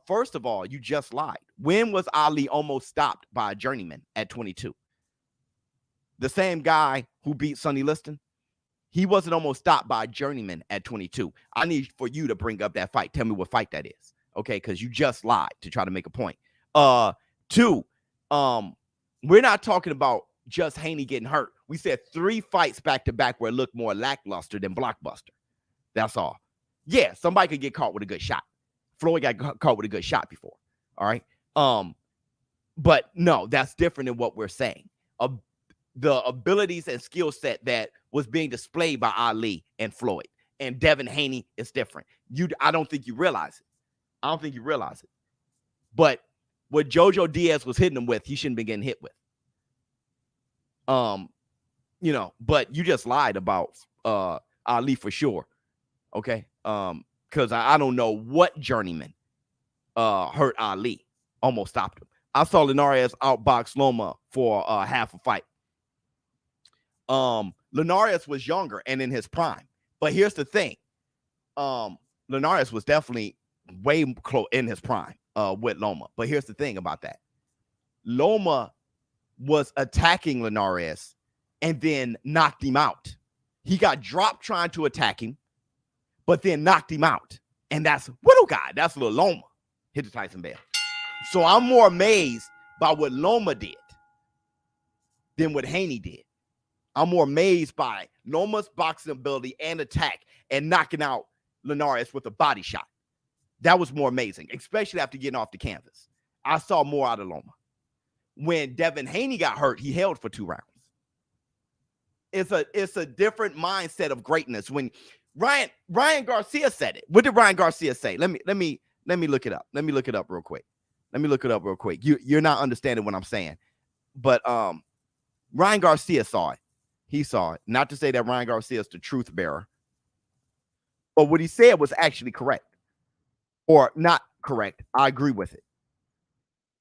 [SPEAKER 1] First of all, you just lied. When was Ali almost stopped by a Journeyman at 22? The same guy who beat Sonny Liston? He wasn't almost stopped by a Journeyman at 22. I need for you to bring up that fight. Tell me what fight that is. Okay, because you just lied to try to make a point. Two, we're not talking about just Haney getting hurt. We said 3 fights back-to-back where it looked more lackluster than blockbuster. That's all. Yeah, somebody could get caught with a good shot. Floyd got caught with a good shot before. All right. But no, that's different than what we're saying. The abilities and skill set that was being displayed by Ali and Floyd and Devin Haney is different. I don't think you realize it. I don't think you realize it. But what Jojo Diaz was hitting him with, he shouldn't be getting hit with. You know, but you just lied about Ali for sure. Okay. Because I don't know what Journeyman hurt Ali, almost stopped him. I saw Linares outbox Loma for half a fight. Linares was younger and in his prime. But here's the thing. Linares was definitely way close in his prime with Loma. But here's the thing about that. Loma was attacking Linares and then knocked him out. He got dropped trying to attack him, but then knocked him out. And that's little guy. That's little Loma. Hit the Tyson bell. So I'm more amazed by what Loma did than what Haney did. I'm more amazed by Loma's boxing ability and attack and knocking out Linares with a body shot. That was more amazing, especially after getting off the canvas. I saw more out of Loma. When Devin Haney got hurt, he held for 2 rounds. It's a different mindset of greatness. When Ryan Garcia said it. What did Ryan Garcia say? Let me look it up. Let me look it up real quick. You're not understanding what I'm saying. But Ryan Garcia saw it. He saw it. Not to say that Ryan Garcia is the truth bearer. But what he said was actually correct. Or not correct. I agree with it.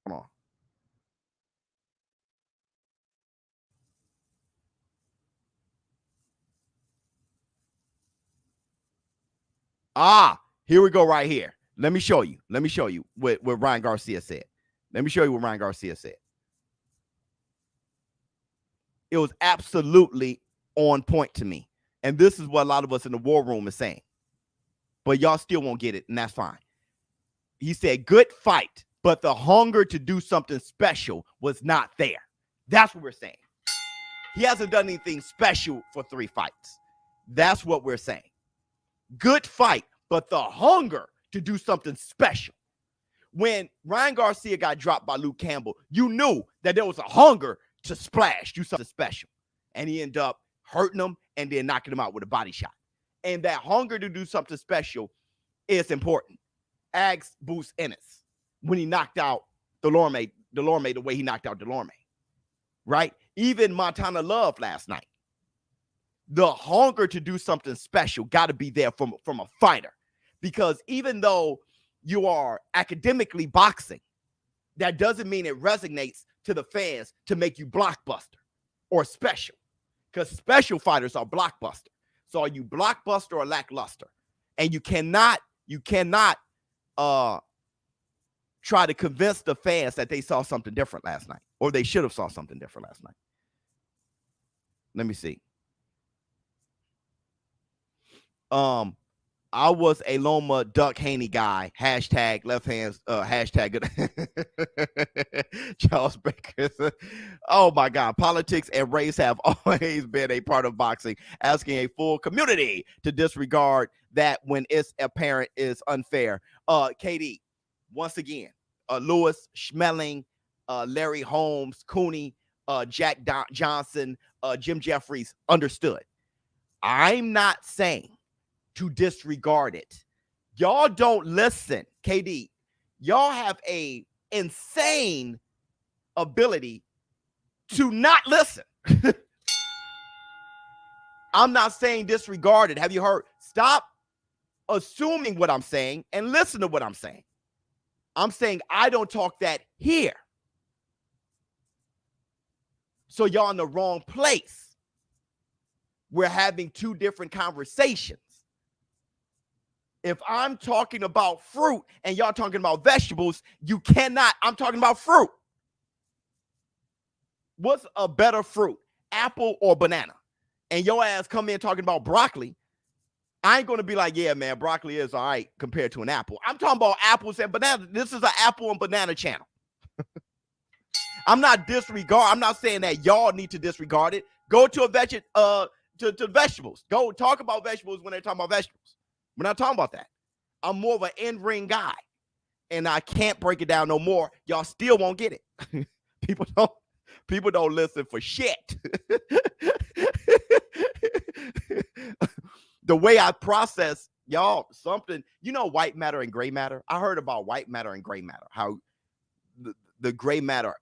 [SPEAKER 1] Come on. Here we go right here. Let me show you what Ryan Garcia said. Let me show you what Ryan Garcia said. It was absolutely on point to me. And this is what a lot of us in the war room is saying. But y'all still won't get it, and that's fine. He said, good fight, but the hunger to do something special was not there. That's what we're saying. He hasn't done anything special for 3 fights. That's what we're saying. Good fight, but the hunger to do something special. When Ryan Garcia got dropped by Luke Campbell, you knew that there was a hunger to splash, do something special. And he ended up hurting him and then knocking him out with a body shot. And that hunger to do something special is important. Ask Boots Ennis when he knocked out Delorme the way he knocked out Delorme, right? Even Montana Love last night. The hunger to do something special got to be there from a fighter, because even though you are academically boxing, that doesn't mean it resonates to the fans to make you blockbuster or special, because special fighters are blockbuster. So are you blockbuster or lackluster? And you cannot try to convince the fans that they saw something different last night, or they should have saw something different last night. Let me see. I was a Loma Duck Haney guy. Hashtag left hands. Hashtag good. Charles Baker. Oh my God. Politics and race have always been a part of boxing. Asking a full community to disregard that when it's apparent is unfair. KD, once again, Lewis, Schmeling, Larry Holmes, Cooney, Jack Johnson, Jim Jeffries understood. I'm not saying to disregard it. Y'all don't listen. KD, y'all have a insane ability to not listen. I'm not saying disregard it. Have you heard? Stop assuming what I'm saying and listen to what I'm saying. I'm saying I don't talk that here. So y'all in the wrong place. We're having 2 different conversations. If I'm talking about fruit and y'all talking about vegetables, you cannot. I'm talking about fruit. What's a better fruit, apple or banana? And your ass come in talking about broccoli. I ain't going to be like, yeah, man, broccoli is all right compared to an apple. I'm talking about apples and bananas. This is an apple and banana channel. I'm not saying that y'all need to disregard it. Go to to vegetables. Go talk about vegetables when they're talking about vegetables. We're not talking about that. I'm more of an in-ring guy, and I can't break it down no more. Y'all still won't get it. People don't listen for shit. The way I process y'all something, white matter and gray matter. I heard about white matter and gray matter. How the gray matter,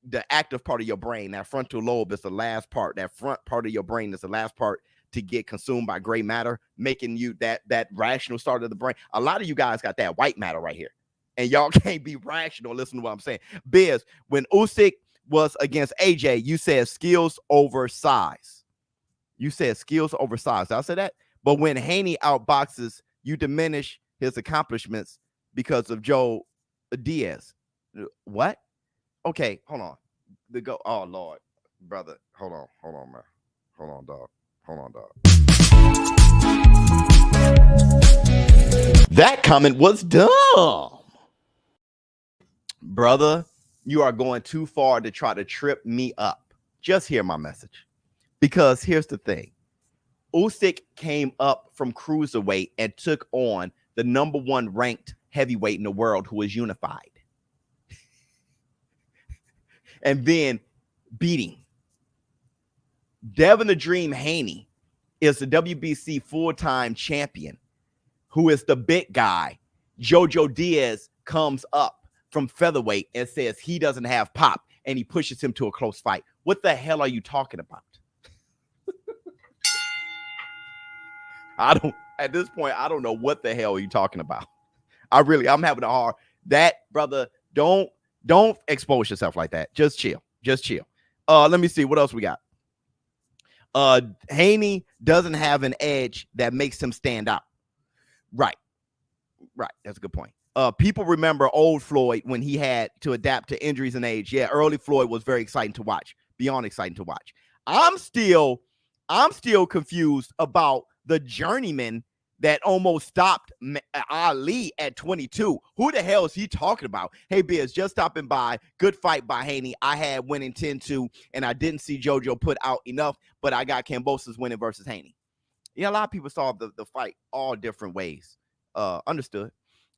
[SPEAKER 1] the active part of your brain, that frontal lobe is the last part. That front part of your brain is the last part to get consumed by gray matter, making you that rational start of the brain. A lot of you guys got that white matter right here, and y'all can't be rational. Listen to what I'm saying. Biz, when Usyk was against AJ, you said skills over size. You said skills over size. Did I say that? But when Haney outboxes, you diminish his accomplishments because of Joe Diaz. What? Okay, hold on. Oh Lord, brother. Hold on, man. Hold on, dog. That comment was dumb. Brother, you are going too far to try to trip me up. Just hear my message. Because here's the thing. Usyk came up from cruiserweight and took on the #1 ranked heavyweight in the world who is unified. And then beating. Devin the Dream Haney is the WBC full-time champion who is the big guy. Jojo Diaz comes up from featherweight and says he doesn't have pop, and he pushes him to a close fight. What the hell are you talking about? At this point, I don't know what the hell are you talking about. I'm having a hard, brother, don't expose yourself like that. Just chill. Let me see what else we got. Haney doesn't have an edge that makes him stand out. Right. That's a good point. People remember old Floyd when he had to adapt to injuries and age. Yeah, early Floyd was very exciting to watch, beyond exciting to watch. I'm still confused about the journeyman that almost stopped Ali at 22. Who the hell is he talking about? Hey, Biz, just stopping by. Good fight by Haney. I had winning 10-2, and I didn't see Jojo put out enough, but I got Kambosos winning versus Haney. Yeah, a lot of people saw the fight all different ways. Understood.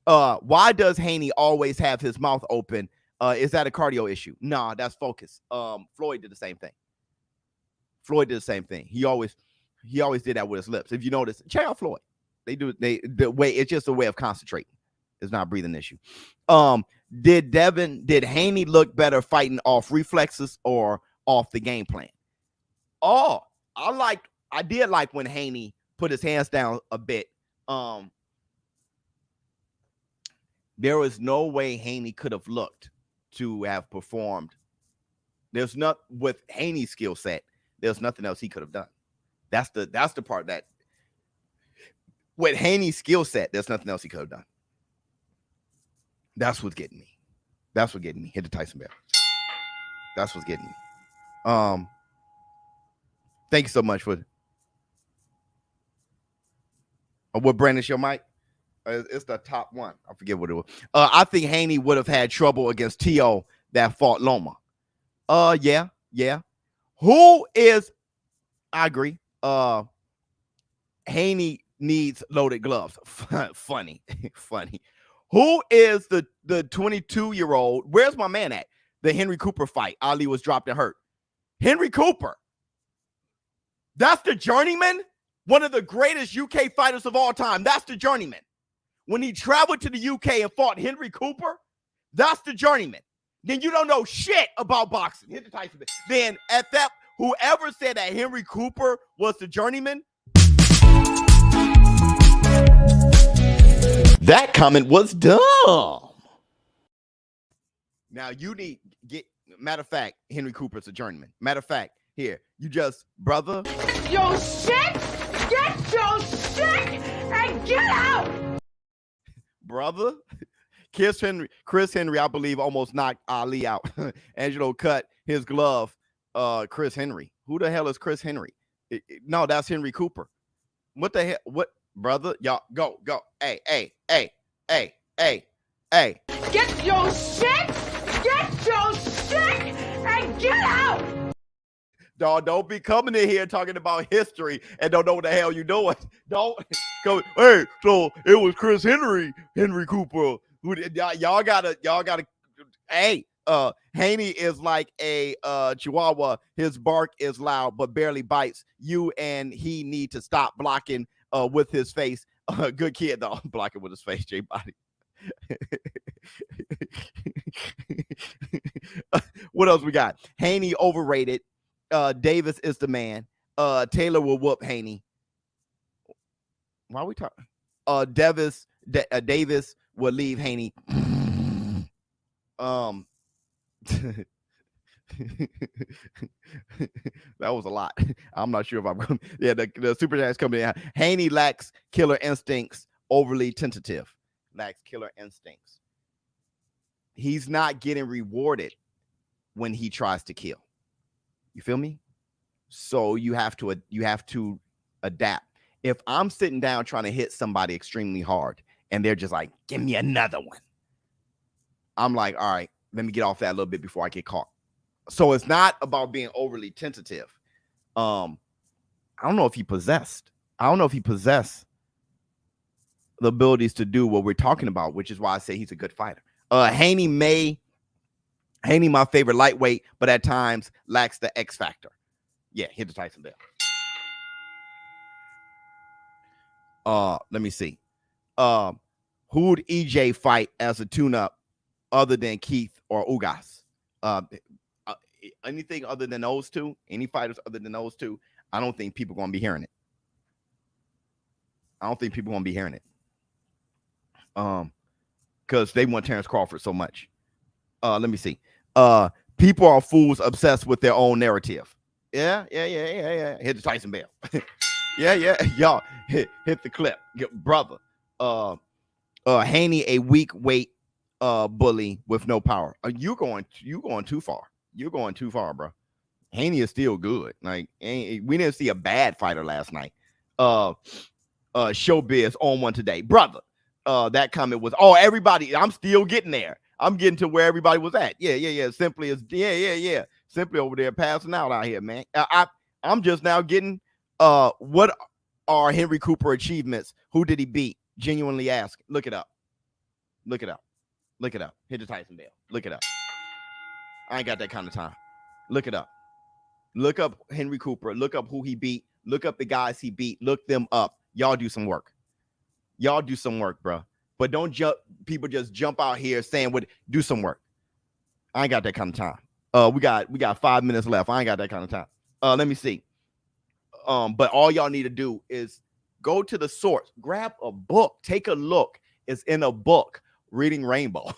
[SPEAKER 1] Why does Haney always have his mouth open? Is that a cardio issue? Nah, that's focus. Floyd did the same thing. He always did that with his lips. If you notice, check out Floyd. It's just a way of concentrating. It's not a breathing issue. Did Haney look better fighting off reflexes or off the game plan? Oh, I did like when Haney put his hands down a bit. There was no way Haney could have looked to have performed. There's not with Haney's skill set. There's nothing else he could have done. That's the part that with Haney's skill set, there's nothing else he could have done. That's what's getting me. Hit the Tyson Bell. That's what's getting me. Thank you so much for what, Brandon, your mic? It's the top one. I forget what it was. I think Haney would have had trouble against T.O. that fought Loma. Yeah. Who is? I agree. Haney needs loaded gloves. Funny. Who is the 22-year-old? Where's my man at? The Henry Cooper fight. Ali was dropped and hurt. Henry Cooper. That's the journeyman. One of the greatest UK fighters of all time. That's the journeyman. When he traveled to the UK and fought Henry Cooper, that's the journeyman. Then you don't know shit about boxing. Hit the Tyson. Then at that, whoever said that Henry Cooper was the journeyman, that comment was dumb. Now you need matter of fact, Henry Cooper's a journeyman. Matter of fact, here, you just, brother.
[SPEAKER 5] Get your shit and get out.
[SPEAKER 1] Brother, Chris Henry, I believe, almost knocked Ali out. Angelo cut his glove. Chris Henry. Who the hell is Chris Henry? No, that's Henry Cooper. What the hell? What, brother? Y'all go. Hey.
[SPEAKER 5] Get your shit and get out.
[SPEAKER 1] Dog, don't be coming in here talking about history and don't know what the hell you're doing. Don't go. Hey, so it was Chris Henry Cooper. Y'all gotta. Hey, Haney is like a Chihuahua. His bark is loud but barely bites. You and he need to stop blocking with his face. Good kid though, blocking with his face. J Body. What else we got? Haney overrated. Davis is the man. Taylor will whoop Haney. Why are we talking? Davis will leave Haney. That was a lot. I'm not sure if I'm going. Yeah, the super chat's coming in. Haney lacks killer instincts. Overly tentative. Lacks killer instincts. He's not getting rewarded when he tries to kill. You feel me? So you have to adapt. If I'm sitting down trying to hit somebody extremely hard and they're just like, give me another one, I'm like, all right, let me get off that a little bit before I get caught. So it's not about being overly tentative. I don't know if he possessed the abilities to do what we're talking about, which is why I say he's a good fighter. Haney, my favorite lightweight, but at times lacks the X factor. Yeah, hit the Tyson Bell. Let me see. Who'd EJ fight as a tune-up other than Keith or Ugas? Anything other than those two? Any fighters other than those two? I don't think people are going to be hearing it. Because they want Terrence Crawford so much. Let me see. People are fools obsessed with their own narrative. Yeah. Hit the Tyson Bell. yeah. Y'all hit the clip, brother. Haney, a weak weight bully with no power. You going too far. You're going too far, bro. Haney is still good. Like, we didn't see a bad fighter last night. ShowBizz on one today, brother. That comment was, oh, everybody. I'm still getting there. I'm getting to where everybody was at. Yeah. Simply is, yeah. Simply over there passing out here, man. I'm just now getting what are Henry Cooper achievements? Who did he beat? Genuinely ask. Look it up. Hit the Tyson bell. Look it up. I ain't got that kind of time. Look it up. Look up Henry Cooper. Look up who he beat. Look up the guys he beat. Look them up. Y'all do some work. Bro. But don't people just jump out here saying what. Do some work. I ain't got that kind of time. We got 5 minutes left. I ain't got that kind of time. Let me see. But all y'all need to do is go to the source, grab a book, take a look. It's in a book, Reading Rainbow.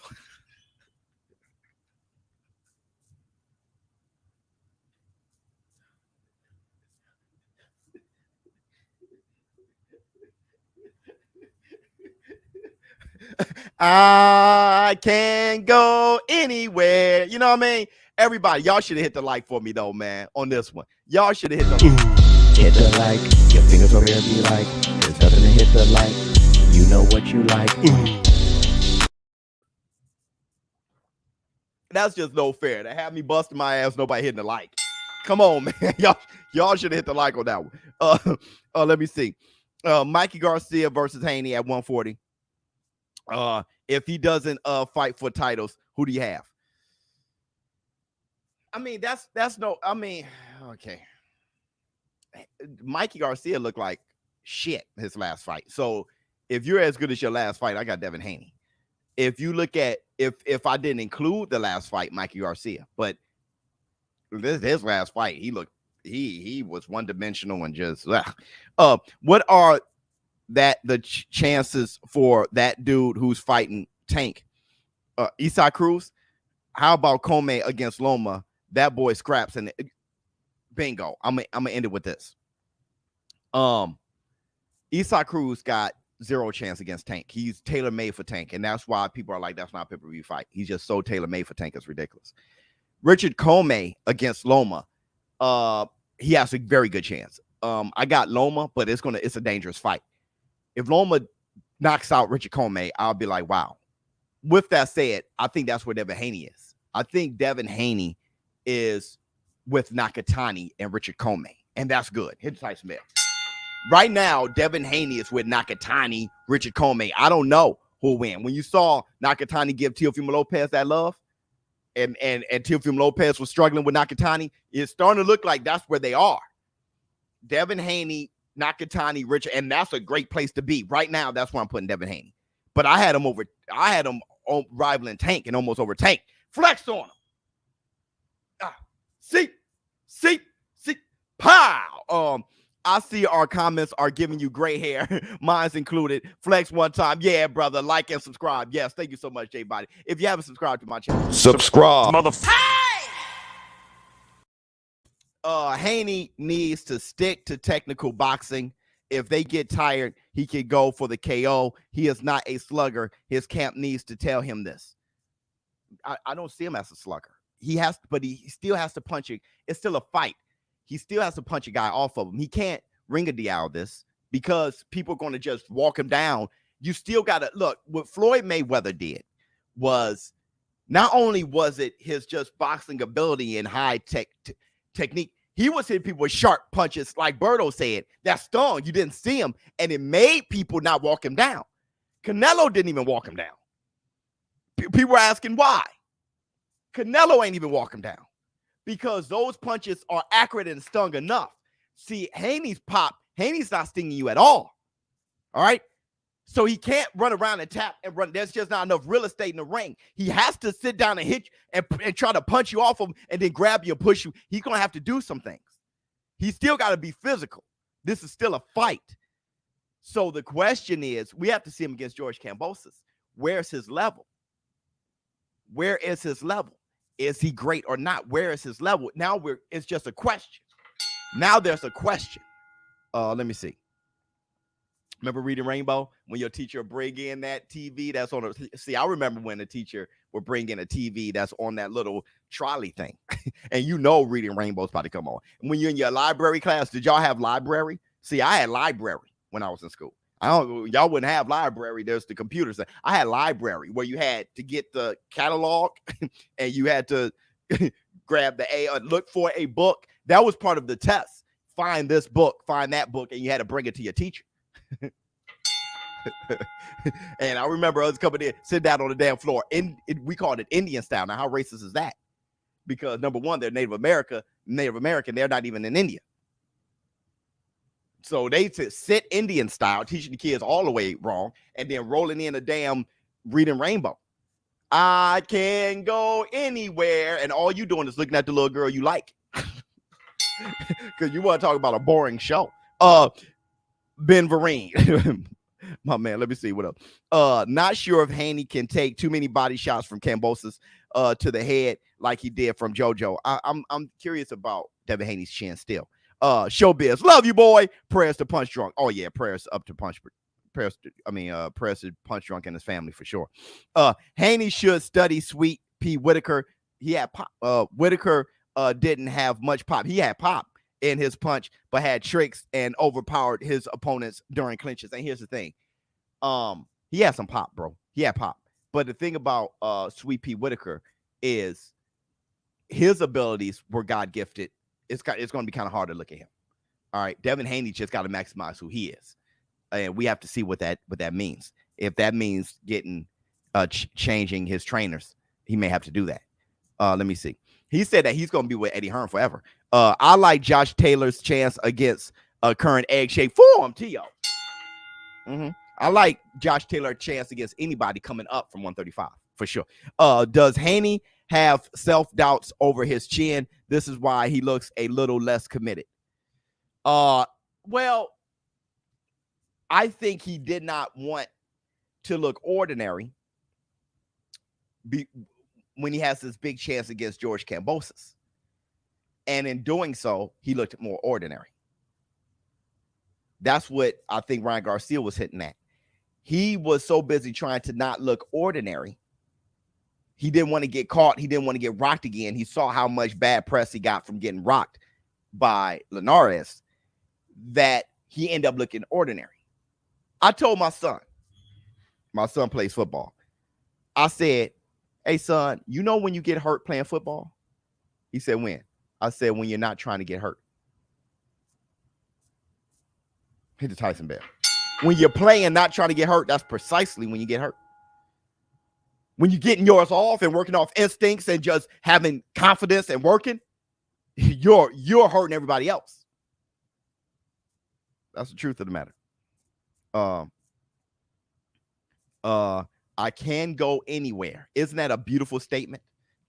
[SPEAKER 1] I can go anywhere. You know what I mean? Everybody, y'all should have hit the like for me though, man, on this one. Y'all should have hit the
[SPEAKER 4] Hit the like, your fingers over there be like, there's nothing to hit the like, you know what you like.
[SPEAKER 1] That's just no fair. To have me busting my ass, nobody hitting the like. Come on, man. Y'all should have hit the like on that one. Let me see. Mikey Garcia versus Haney at 140. If he doesn't fight for titles, who do you have? I mean, that's no, I mean, okay. Mikey Garcia looked like shit his last fight. So if you're as good as your last fight, I got Devin Haney. If you look at if I didn't include the last fight, Mikey Garcia, but his last fight, he was one-dimensional and just what are the chances for that dude who's fighting Tank? Isai Cruz? How about Comey against Loma? That boy scraps and bingo. I'm gonna end it with this. Isai Cruz got zero chance against Tank. He's tailor-made for Tank, and that's why people are like, that's not a pay-per-view fight. He's just so tailor-made for Tank, it's ridiculous. Richard Comey against Loma, he has a very good chance. I got Loma, but it's a dangerous fight. If Loma knocks out Richard Comey, I'll be like, wow. With that said, I think that's where Devin Haney is. I think Devin Haney is with Nakatani and Richard Comey, and that's good. Hit the Tyson bell. Right now, Devin Haney is with Nakatani, Richard Comey. I don't know who'll win. When you saw Nakatani give Teofimo Lopez that love, and Teofimo Lopez was struggling with Nakatani, it's starting to look like that's where they are. Devin Haney, Nakatani, Richard, and that's a great place to be. Right now, that's where I'm putting Devin Haney. But I had him rivaling Tank and almost over Tank. Flex on him. See, pow. I see our comments are giving you gray hair. Mine's included. Flex one time. Yeah, brother. Like and subscribe. Yes, thank you so much, J-Body. If you haven't subscribed to my channel,
[SPEAKER 6] subscribe.
[SPEAKER 1] Haney needs to stick to technical boxing. If they get tired, he can go for the KO. He is not a slugger. His camp needs to tell him this. I don't see him as a slugger. He still has to punch it. It's still a fight. He still has to punch a guy off of him. He can't ring a Diaz this because people are going to just walk him down. You still got to look. What Floyd Mayweather did was not only was it his just boxing ability and high technique, he was hitting people with sharp punches, like Berto said, that stung. You didn't see him, and it made people not walk him down. Canelo didn't even walk him down. People were asking why. Canelo ain't even walk him down because those punches are accurate and stung enough. See, Haney's not stinging you at all. All right? So he can't run around and tap and run. There's just not enough real estate in the ring. He has to sit down and hit you and try to punch you off him and then grab you and push you. He's going to have to do some things. He's still got to be physical. This is still a fight. So the question is, we have to see him against George Kambosos. Where's his level? Where is his level? Is he great or not? Where is his level? Now it's just a question. Now there's a question. Let me see. Remember Reading Rainbow? When your teacher bring in that TV that's on a, see, I remember when the teacher would bring in a TV that's on that little trolley thing. And you know Reading Rainbow's about to come on. And when you're in your library class, did y'all have library? See, I had library when I was in school. Y'all wouldn't have library. There's the computers. I had library where you had to get the catalog and you had to grab the A, look for a book. That was part of the test. Find this book, find that book, and you had to bring it to your teacher. And I remember us coming in, sit down on the damn floor. We called it Indian style. Now, how racist is that? Because number one, they're Native American. They're not even in India. So they sit Indian style, teaching the kids all the way wrong, and then rolling in a damn Reading Rainbow. I can go anywhere, and all you doing is looking at the little girl you like. Because you want to talk about a boring show. Ben Vereen. My man, let me see what else. Not sure if Haney can take too many body shots from Kambosos to the head like he did from Jojo. I'm curious about Devin Haney's chin still. ShowBizz, love you, boy. Prayers to Punch Drunk. Oh yeah, prayers up to Punch. Prayers to Punch Drunk and his family for sure. Haney should study Sweet P. Whitaker. He had pop. Whitaker didn't have much pop. He had pop in his punch, but had tricks and overpowered his opponents during clinches. And here's the thing. He had some pop, bro. He had pop. But the thing about Sweet P. Whitaker is his abilities were God gifted. It's going to be kind of hard to look at him. All right. Devin Haney just got to maximize who he is. And we have to see what that means. If that means getting changing his trainers, he may have to do that. Let me see. He said that he's going to be with Eddie Hearn forever. I like Josh Taylor's chance against current egg-shaped form, T.O. I like Josh Taylor's chance against anybody coming up from 135, for sure. Does Haney have self-doubts over his chin? This is why he looks a little less committed. Well, I think he did not want to look ordinary when he has this big chance against George Kambosos. And in doing so, he looked more ordinary. That's what I think Ryan Garcia was hitting at. He was so busy trying to not look ordinary. He didn't want to get caught. He didn't want to get rocked again. He saw how much bad press he got from getting rocked by Linares that he ended up looking ordinary. I told my son plays football. I said, hey, son, you know when you get hurt playing football? He said, when? I said, when you're not trying to get hurt. Hit the Tyson bell. When you're playing, not trying to get hurt, that's precisely when you get hurt. When you're getting yours off and working off instincts and just having confidence and working, you're hurting everybody else. That's the truth of the matter. I can go anywhere. Isn't that a beautiful statement?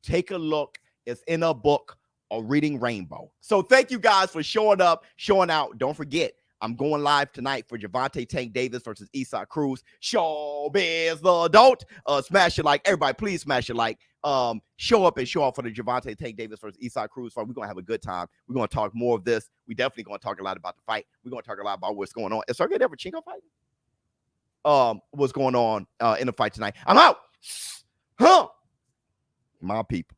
[SPEAKER 1] Take a look. It's in a book, or Reading Rainbow. So thank you guys for showing up, showing out. Don't forget, I'm going live tonight for Gervonta Tank Davis versus Isaac Cruz. ShowBizz the adult. Smash your like. Everybody, please smash your like. Show up and show off for the Gervonta Tank Davis versus Isaac Cruz fight. We're going to have a good time. We're going to talk more of this. We definitely going to talk a lot about the fight. We're going to talk a lot about what's going on. Is Sergey Devchenko fighting? What's going on in the fight tonight? I'm out. My people.